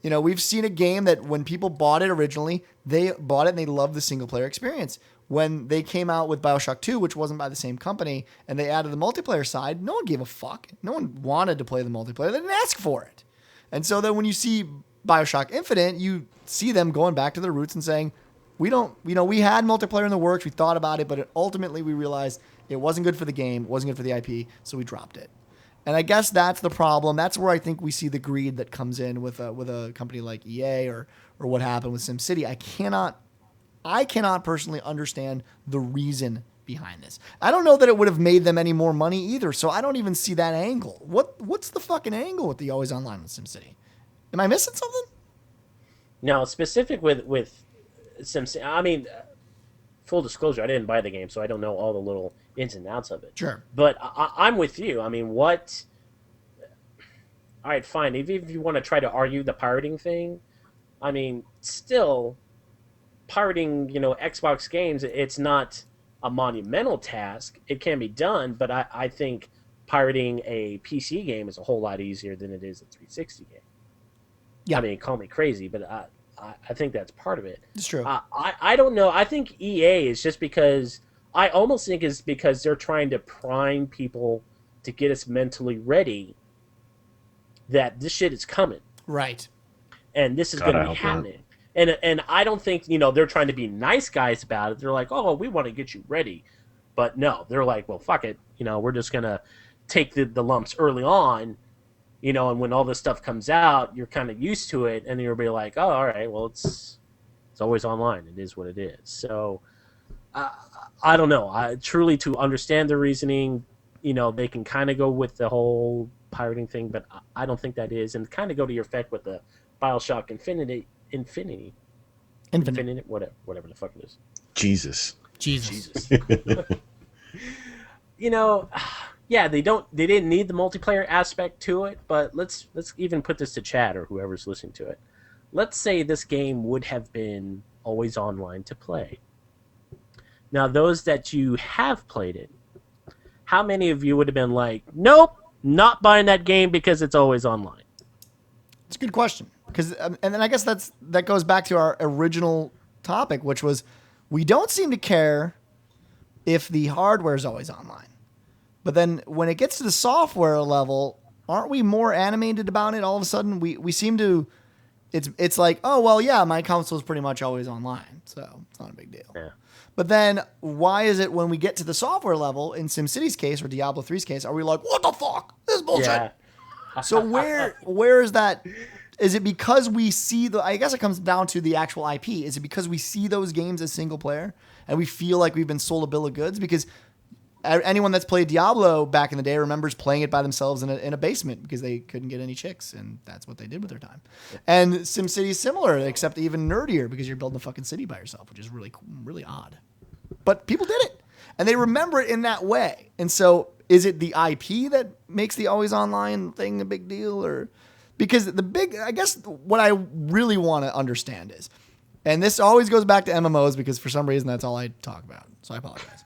Speaker 1: We've seen a game that when people bought it originally, they bought it and they loved the single player experience. When they came out with BioShock 2, which wasn't by the same company, and they added the multiplayer side, no one gave a fuck. No one wanted to play the multiplayer. They didn't ask for it. And so then when you see BioShock Infinite, you see them going back to their roots and saying, we had multiplayer in the works, we thought about it, but ultimately we realized it wasn't good for the game, it wasn't good for the IP, so we dropped it. And I guess that's the problem. That's where I think we see the greed that comes in with a company like EA or what happened with SimCity. I cannot personally understand the reason behind this. I don't know that it would have made them any more money either, so I don't even see that angle. What's the fucking angle with the always online with SimCity? Am I missing something?
Speaker 2: No, specific with SimCity. I mean, full disclosure, I didn't buy the game, so I don't know all the little ins and outs of it.
Speaker 1: Sure.
Speaker 2: But I'm with you. I mean, what... All right, fine. If you want to try to argue the pirating thing, I mean, still, pirating, Xbox games, it's not a monumental task. It can be done, but I think pirating a PC game is a whole lot easier than it is a 360 game. Yeah. I mean, call me crazy, but I think that's part of it.
Speaker 1: It's true.
Speaker 2: I don't know. I think EA is just because... I almost think it's because they're trying to prime people to get us mentally ready that this shit is coming.
Speaker 1: Right.
Speaker 2: And this is going to be happening. And I don't think, they're trying to be nice guys about it. They're like, oh, we want to get you ready. But no, they're like, well, fuck it. We're just going to take the lumps early on, and when all this stuff comes out, you're kind of used to it. And you'll be like, oh, all right, well, it's always online. It is what it is. So... I don't know. Truly, to understand the reasoning, they can kind of go with the whole pirating thing, but I don't think that is. And kind of go to your effect with the BioShock Infinite, whatever the fuck it is.
Speaker 3: Jesus.
Speaker 2: Yeah, they didn't need the multiplayer aspect to it, but let's even put this to Chad or whoever's listening to it. Let's say this game would have been always online to play. Now, those that you have played it, how many of you would have been like, nope, not buying that game because it's always online?
Speaker 1: It's a good question. And then I guess that goes back to our original topic, which was we don't seem to care if the hardware is always online. But then when it gets to the software level, aren't we more animated about it? All of a sudden, we seem to... It's like, oh, well, yeah, my console is pretty much always online, so it's not a big deal.
Speaker 2: Yeah.
Speaker 1: But then why is it when we get to the software level, in SimCity's case or Diablo 3's case, are we like, what the fuck? This is bullshit. Yeah. So where is that? Is it because we see I guess it comes down to the actual IP. Is it because we see those games as single player and we feel like we've been sold a bill of goods? Because anyone that's played Diablo back in the day remembers playing it by themselves in a basement because they couldn't get any chicks, and that's what they did with their time. And SimCity is similar, except even nerdier because you're building a fucking city by yourself, which is really, really odd. But people did it, and they remember it in that way. And so is it the IP that makes the always online thing a big deal? Or because I guess what I really want to understand is, and this always goes back to MMOs because for some reason that's all I talk about, so I apologize.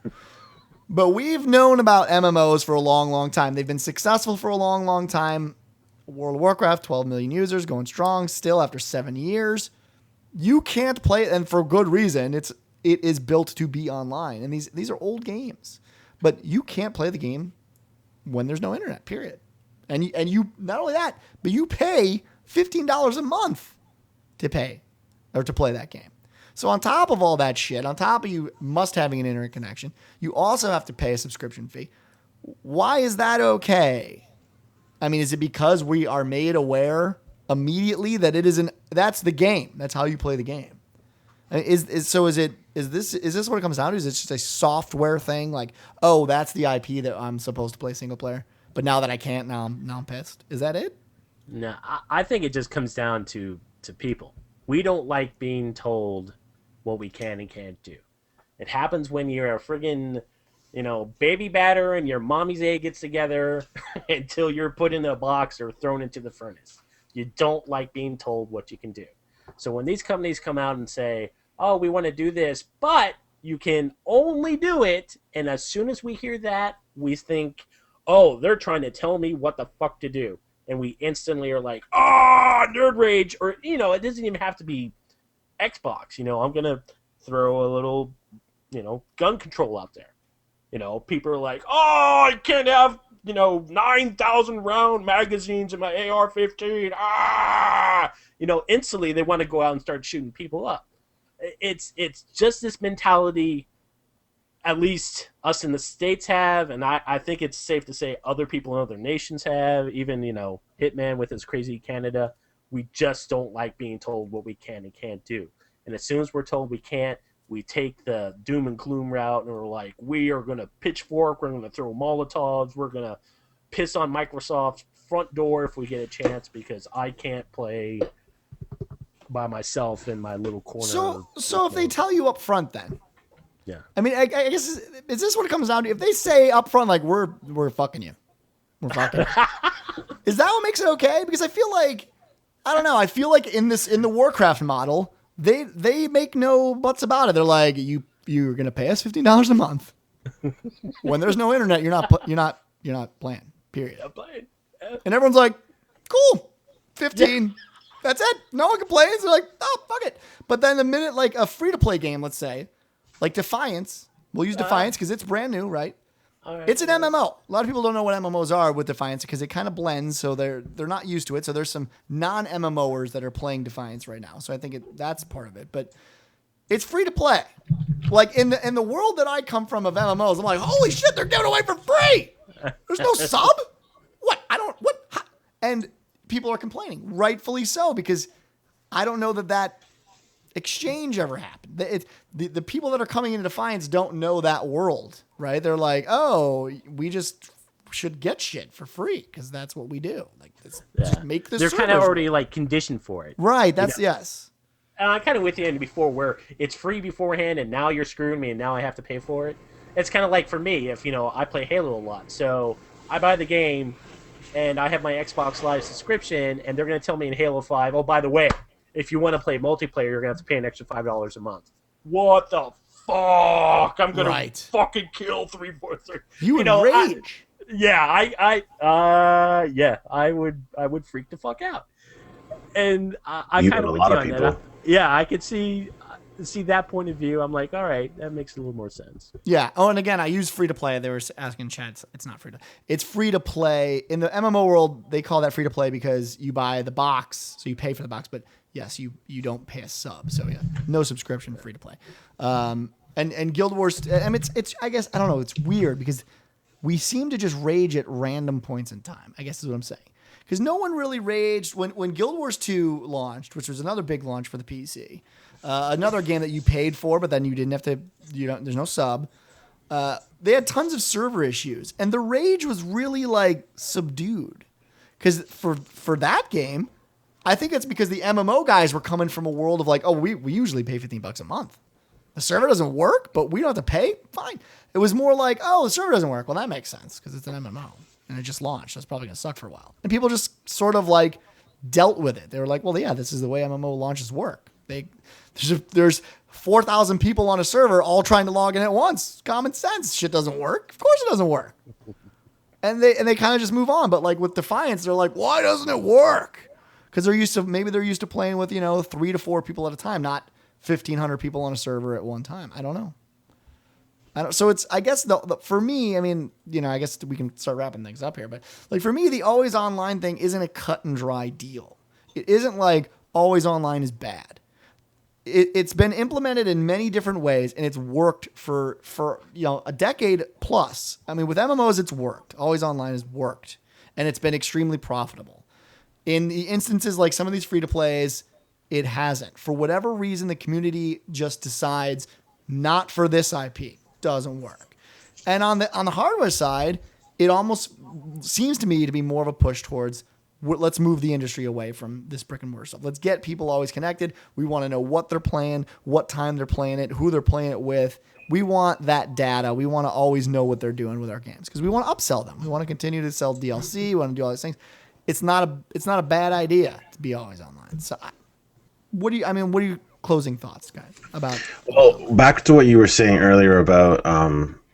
Speaker 1: But we've known about MMOs for a long, long time. They've been successful for a long, long time. World of Warcraft, 12 million users, going strong still after 7 years. You can't play it, and for good reason. It is built to be online, and these are old games. But you can't play the game when there's no internet, period. And you not only that, but you pay $15 a month to play that game. So on top of all that shit, on top of you must having an internet connection, you also have to pay a subscription fee. Why is that okay? I mean, is it because we are made aware immediately that that's the game? That's how you play the game. Is this what it comes down to? Is it just a software thing? Like, oh, that's the IP that I'm supposed to play single player, but now that I can't, now I'm pissed. Is that it?
Speaker 2: No, I think it just comes down to people. We don't like being told what we can and can't do. It happens when you're a friggin', baby batter and your mommy's egg gets together until you're put in a box or thrown into the furnace. You don't like being told what you can do. So when these companies come out and say, oh, we want to do this, but you can only do it, and as soon as we hear that, we think, oh, they're trying to tell me what the fuck to do. And we instantly are like, nerd rage. Or, it doesn't even have to be Xbox. I'm going to throw a little, gun control out there. People are like, oh, I can't have, 9,000 round magazines in my AR-15. Instantly they want to go out and start shooting people up. It's just this mentality, at least us in the States have, and I think it's safe to say other people in other nations have, even, Hitman with his crazy Canada. We just don't like being told what we can and can't do. And as soon as we're told we can't, we take the doom and gloom route, and we're like, we are going to pitchfork, we're going to throw Molotovs, we're going to piss on Microsoft's front door if we get a chance, because I can't play by myself in my little corner.
Speaker 1: So if they tell you up front, then,
Speaker 2: yeah,
Speaker 1: I mean, I guess, is this what it comes down to? If they say up front, like, we're fucking you, we're fucking you. Is that what makes it okay? Because I feel like, I don't know, I feel like in the Warcraft model, they make no buts about it. They're like, you're gonna pay us $15 a month. When there's no internet, you're not playing. Period.
Speaker 2: I'm playing.
Speaker 1: And everyone's like, cool, 15. Yeah. That's it. No one complains. They're like, oh, fuck it. But then the minute, like, a free-to-play game, let's say, like Defiance, we'll use Defiance because it's brand new, right?
Speaker 2: All right?
Speaker 1: It's an MMO. A lot of people don't know what MMOs are with Defiance because it kind of blends, so they're not used to it. So there's some non-MMOers that are playing Defiance right now. So I think that's part of it. But it's free to play. Like, in the world that I come from of MMOs, I'm like, holy shit, they're giving away for free. There's no sub? What? What? And people are complaining, rightfully so, because I don't know that exchange ever happened. The people that are coming into Defiance don't know that world, right? They're like, oh, we just should get shit for free because that's what we do. Like, just make this.
Speaker 2: They're kind of already like conditioned for it,
Speaker 1: right? That's yes.
Speaker 2: And I'm kind of with you in before where it's free beforehand, and now you're screwing me, and now I have to pay for it. It's kind of like for me, if I play Halo a lot, so I buy the game. And I have my Xbox Live subscription, and they're going to tell me in Halo 5, oh, by the way, if you want to play multiplayer, you're going to have to pay an extra $5 a month. What the fuck? I'm going to fucking kill 343.
Speaker 1: You would rage.
Speaker 2: I would freak the fuck out. And I kind of with you on that. I could see that point of view. I'm like, all right, that makes a little more sense.
Speaker 1: Yeah. Oh, and again, I use free to play. They were asking in chat. It's not free to. It's free to play in the MMO world. They call that free to play because you buy the box, so you pay for the box. But yes, you don't pay a sub. So yeah, no subscription, free to play. And Guild Wars. I mean, it's. I guess I don't know. It's weird because we seem to just rage at random points in time. I guess is what I'm saying. Because no one really raged when Guild Wars 2 launched, which was another big launch for the PC. Another game that you paid for, but then you didn't have to. There's no sub. They had tons of server issues, and the rage was really like subdued. Because for that game, I think it's because the MMO guys were coming from a world of like, oh, we usually pay $15 a month. The server doesn't work, but we don't have to pay. Fine. It was more like, oh, the server doesn't work. Well, that makes sense because it's an MMO and it just launched. That's probably gonna suck for a while. And people just sort of like dealt with it. They were like, well, yeah, this is the way MMO launches work. There's 4,000 people on a server all trying to log in at once. Common sense. Shit doesn't work. Of course it doesn't work. And they kind of just move on. But like with Defiance, they're like, why doesn't it work? Because they're used to playing with 3 to 4 people at a time, not 1,500 people on a server at one time. I don't know. So it's, I guess for me, I mean, I guess we can start wrapping things up here, but like for me, the always online thing isn't a cut and dry deal. It isn't like always online is bad. It's been implemented in many different ways, and it's worked for a decade plus. I mean, with MMOs, it's worked. Always online has worked, and it's been extremely profitable. In the instances like some of these free to plays, it hasn't. For whatever reason, the community just decides not for this IP. Doesn't work. And on the hardware side, it almost seems to me to be more of a push towards let's move the industry away from this brick and mortar stuff. Let's get people always connected. We want to know what they're playing, what time they're playing it, who they're playing it with. We want that data. We want to always know what they're doing with our games because we want to upsell them. We want to continue to sell DLC. We want to do all these things. It's not a bad idea to be always online. So, what are your closing thoughts, guys, about?
Speaker 3: Well, back to what you were saying earlier about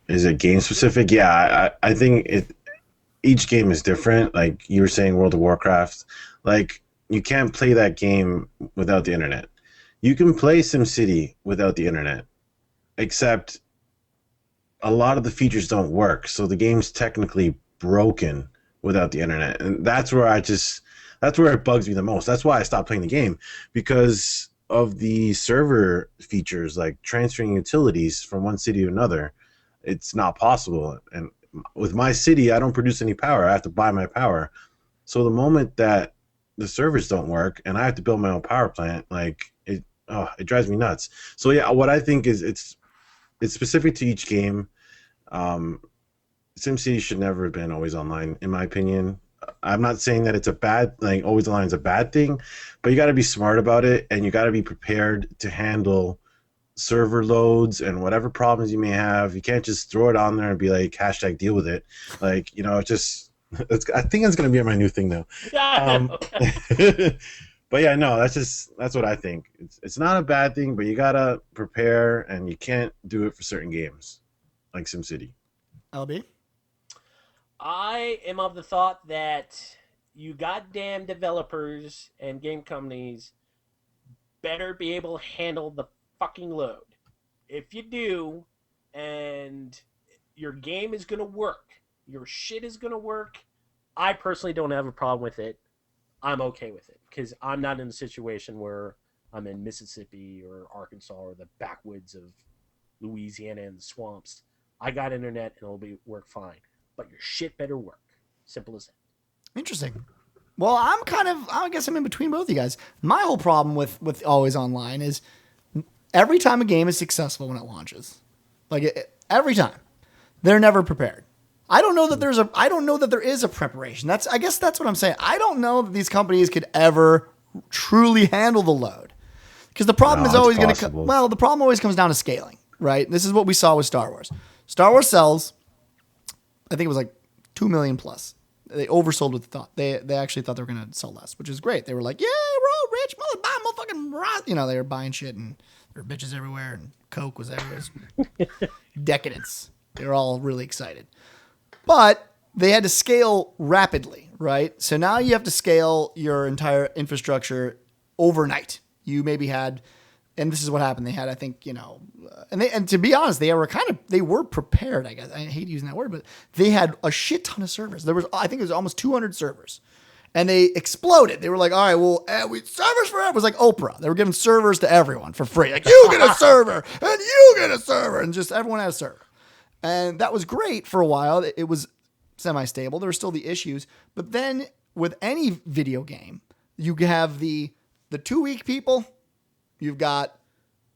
Speaker 3: is it game specific? Yeah, I think each game is different. Like you were saying, World of Warcraft, like you can't play that game without the internet. You can play SimCity without the internet, except a lot of the features don't work. So the game's technically broken without the internet, and that's where it bugs me the most. That's why I stopped playing the game, because of the server features, like transferring utilities from one city to another. It's not possible. And with my city, I don't produce any power. I have to buy my power. So the moment that the servers don't work and I have to build my own power plant, like it drives me nuts. So yeah, what I think is it's specific to each game. SimCity should never have been always online, in my opinion. I'm not saying that it's a bad, like always online is a bad thing, but you got to be smart about it, and you got to be prepared to handle server loads and whatever problems you may have. You can't just throw it on there and be like hashtag deal with it. Like, I think it's going to be my new thing now. But yeah, no, that's what I think. It's not a bad thing, but you got to prepare, and you can't do it for certain games like SimCity.
Speaker 1: LB?
Speaker 2: I am of the thought that you goddamn developers and game companies better be able to handle the fucking load. If you do, and your game is going to work, your shit is going to work, I personally don't have a problem with it. I'm okay with it because I'm not in a situation where I'm in Mississippi or Arkansas or the backwoods of Louisiana and the swamps. I got internet and it'll work fine. But your shit better work. Simple as that.
Speaker 1: Interesting. Well, I guess I'm in between both of you guys. My whole problem with always online is every time a game is successful when it launches, every time, they're never prepared. I don't know that there is a preparation. I guess that's what I'm saying. I don't know that these companies could ever truly handle the load. Because the problem is always going to the problem always comes down to scaling, right? This is what we saw with Star Wars. Star Wars sells, I think it was like 2 million plus. They oversold with the thought. They actually thought they were going to sell less, which is great. They were like, yeah, we're all rich, motherfucking, they were buying shit and there were bitches everywhere and Coke was everywhere. Decadence. They were all really excited. But they had to scale rapidly, right? So now you have to scale your entire infrastructure overnight. You maybe had, and this is what happened. They had, I think, and to be honest, they were prepared, I guess. I hate using that word, but they had a shit ton of servers. I think it was almost 200 servers. And they exploded. They were like, all right, well, we servers forever. It was like Oprah. They were giving servers to everyone for free. Like, you get a server, and you get a server. And just everyone had a server. And that was great for a while. It was semi-stable. There were still the issues. But then with any video game, you have the 2-week people, you've got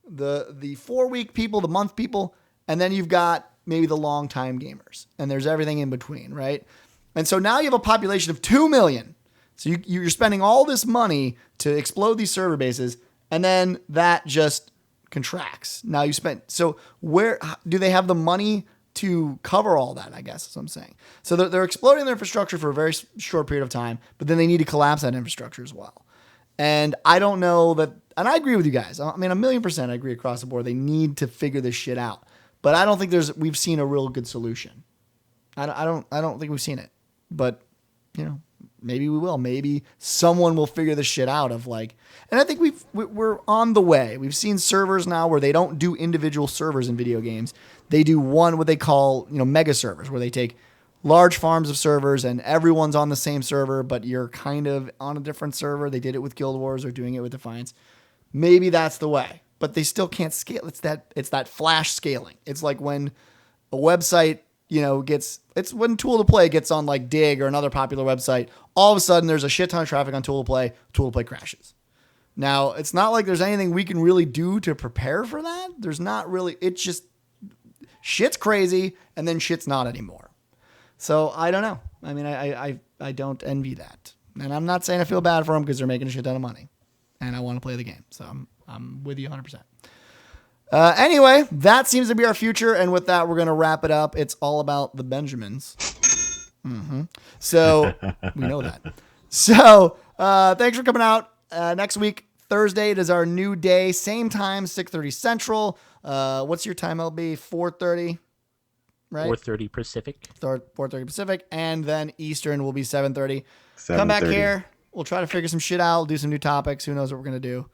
Speaker 1: the 4-week people, the month people, and then you've got maybe the long-time gamers. And there's everything in between, right? And so now you have a population of 2 million. So you're spending all this money to explode these server bases, and then that just contracts. Now you spent, so where do they have the money to cover all that? I guess is what I'm saying. So they're exploding their infrastructure for a very short period of time, but then they need to collapse that infrastructure as well. And I don't know that, and I agree with you guys. I mean, 1,000,000% I agree across the board. They need to figure this shit out, but I don't think we've seen a real good solution. I don't think we've seen it, but maybe we will. Maybe someone will figure this shit out and I think we're on the way. We've seen servers now where they don't do individual servers in video games. They do what they call, mega servers, where they take large farms of servers and everyone's on the same server, but you're kind of on a different server. They did it with Guild Wars or doing it with Defiance. Maybe that's the way, but they still can't scale. It's that flash scaling. It's like when a website, it's when Tool to Play gets on Dig or another popular website, all of a sudden there's a shit ton of traffic on Tool to Play crashes. Now, it's not like there's anything we can really do to prepare for that. There's not really. It's just shit's crazy and then shit's not anymore. So I don't know. I mean, I don't envy that. And I'm not saying I feel bad for them because they're making a shit ton of money and I want to play the game. So I'm with you 100%. Anyway, that seems to be our future. And with that, we're going to wrap it up. It's all about the Benjamins. So we know that. So thanks for coming out. Next week, Thursday, it is our new day. Same time, 6:30 Central. What's your time, LB? 4:30, right?
Speaker 2: 4:30 Pacific.
Speaker 1: 4:30 Pacific. And then Eastern will be 7:30. Come back here. We'll try to figure some shit out. Do some new topics. Who knows what we're going to do.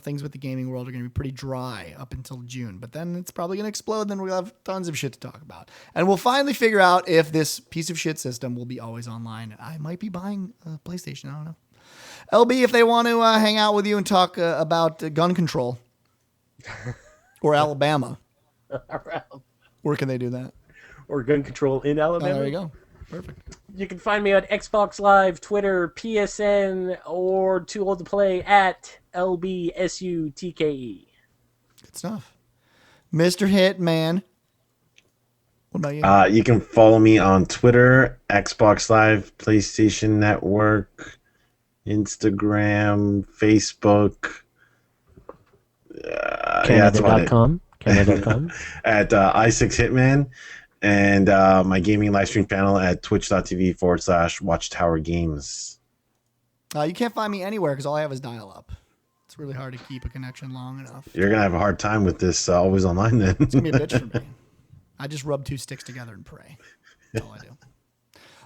Speaker 1: Things with the gaming world are going to be pretty dry up until June, but then it's probably going to explode. Then we'll have tons of shit to talk about. And we'll finally figure out if this piece of shit system will be always online. I might be buying a PlayStation. I don't know. LB, if they want to hang out with you and talk about gun control or Alabama, where can they do that?
Speaker 2: Or gun control in Alabama.
Speaker 1: Oh, there you go. Perfect.
Speaker 2: You can find me on Xbox Live, Twitter, PSN, or Too Old to Play at LBSUTKE.
Speaker 1: Good stuff. Mr. Hitman. What about you?
Speaker 3: You can follow me on Twitter, Xbox Live, PlayStation Network, Instagram, Facebook.
Speaker 2: Canada.com. Canada.com.
Speaker 3: At i6hitman. And my gaming live stream channel at twitch.tv/Watchtower Games.
Speaker 1: You can't find me anywhere because all I have is dial-up. It's really hard to keep a connection long enough.
Speaker 3: You're going to have a hard time with this always online then.
Speaker 1: It's going to be a bitch for me. I just rub two sticks together and pray. That's all I do.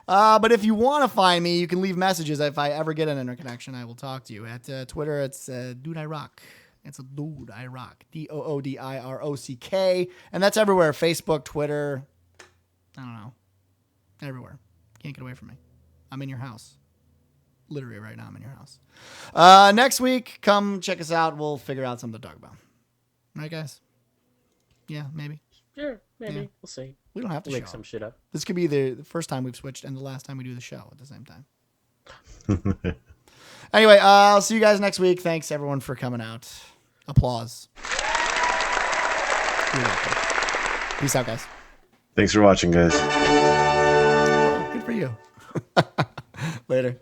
Speaker 1: But if you want to find me, you can leave messages. If I ever get an interconnection, I will talk to you. At Twitter, it's Dude I Rock. It's a Dude I Rock. DOODIROCK. And that's everywhere. Facebook, Twitter. I don't know. Everywhere. Can't get away from me. I'm in your house. Literally right now, I'm in your house. Next week, come check us out. We'll figure out something to talk about. Right, guys? Yeah, maybe.
Speaker 2: Sure, maybe.
Speaker 1: Yeah.
Speaker 2: We'll see.
Speaker 1: We don't have to
Speaker 2: make
Speaker 1: show
Speaker 2: some
Speaker 1: up.
Speaker 2: shit up.
Speaker 1: This could be the first time we've switched and the last time we do the show at the same time. Anyway, I'll see you guys next week. Thanks, everyone, for coming out. Applause. You're welcome. Peace out, guys.
Speaker 3: Thanks for watching, guys.
Speaker 1: Good for you. Later.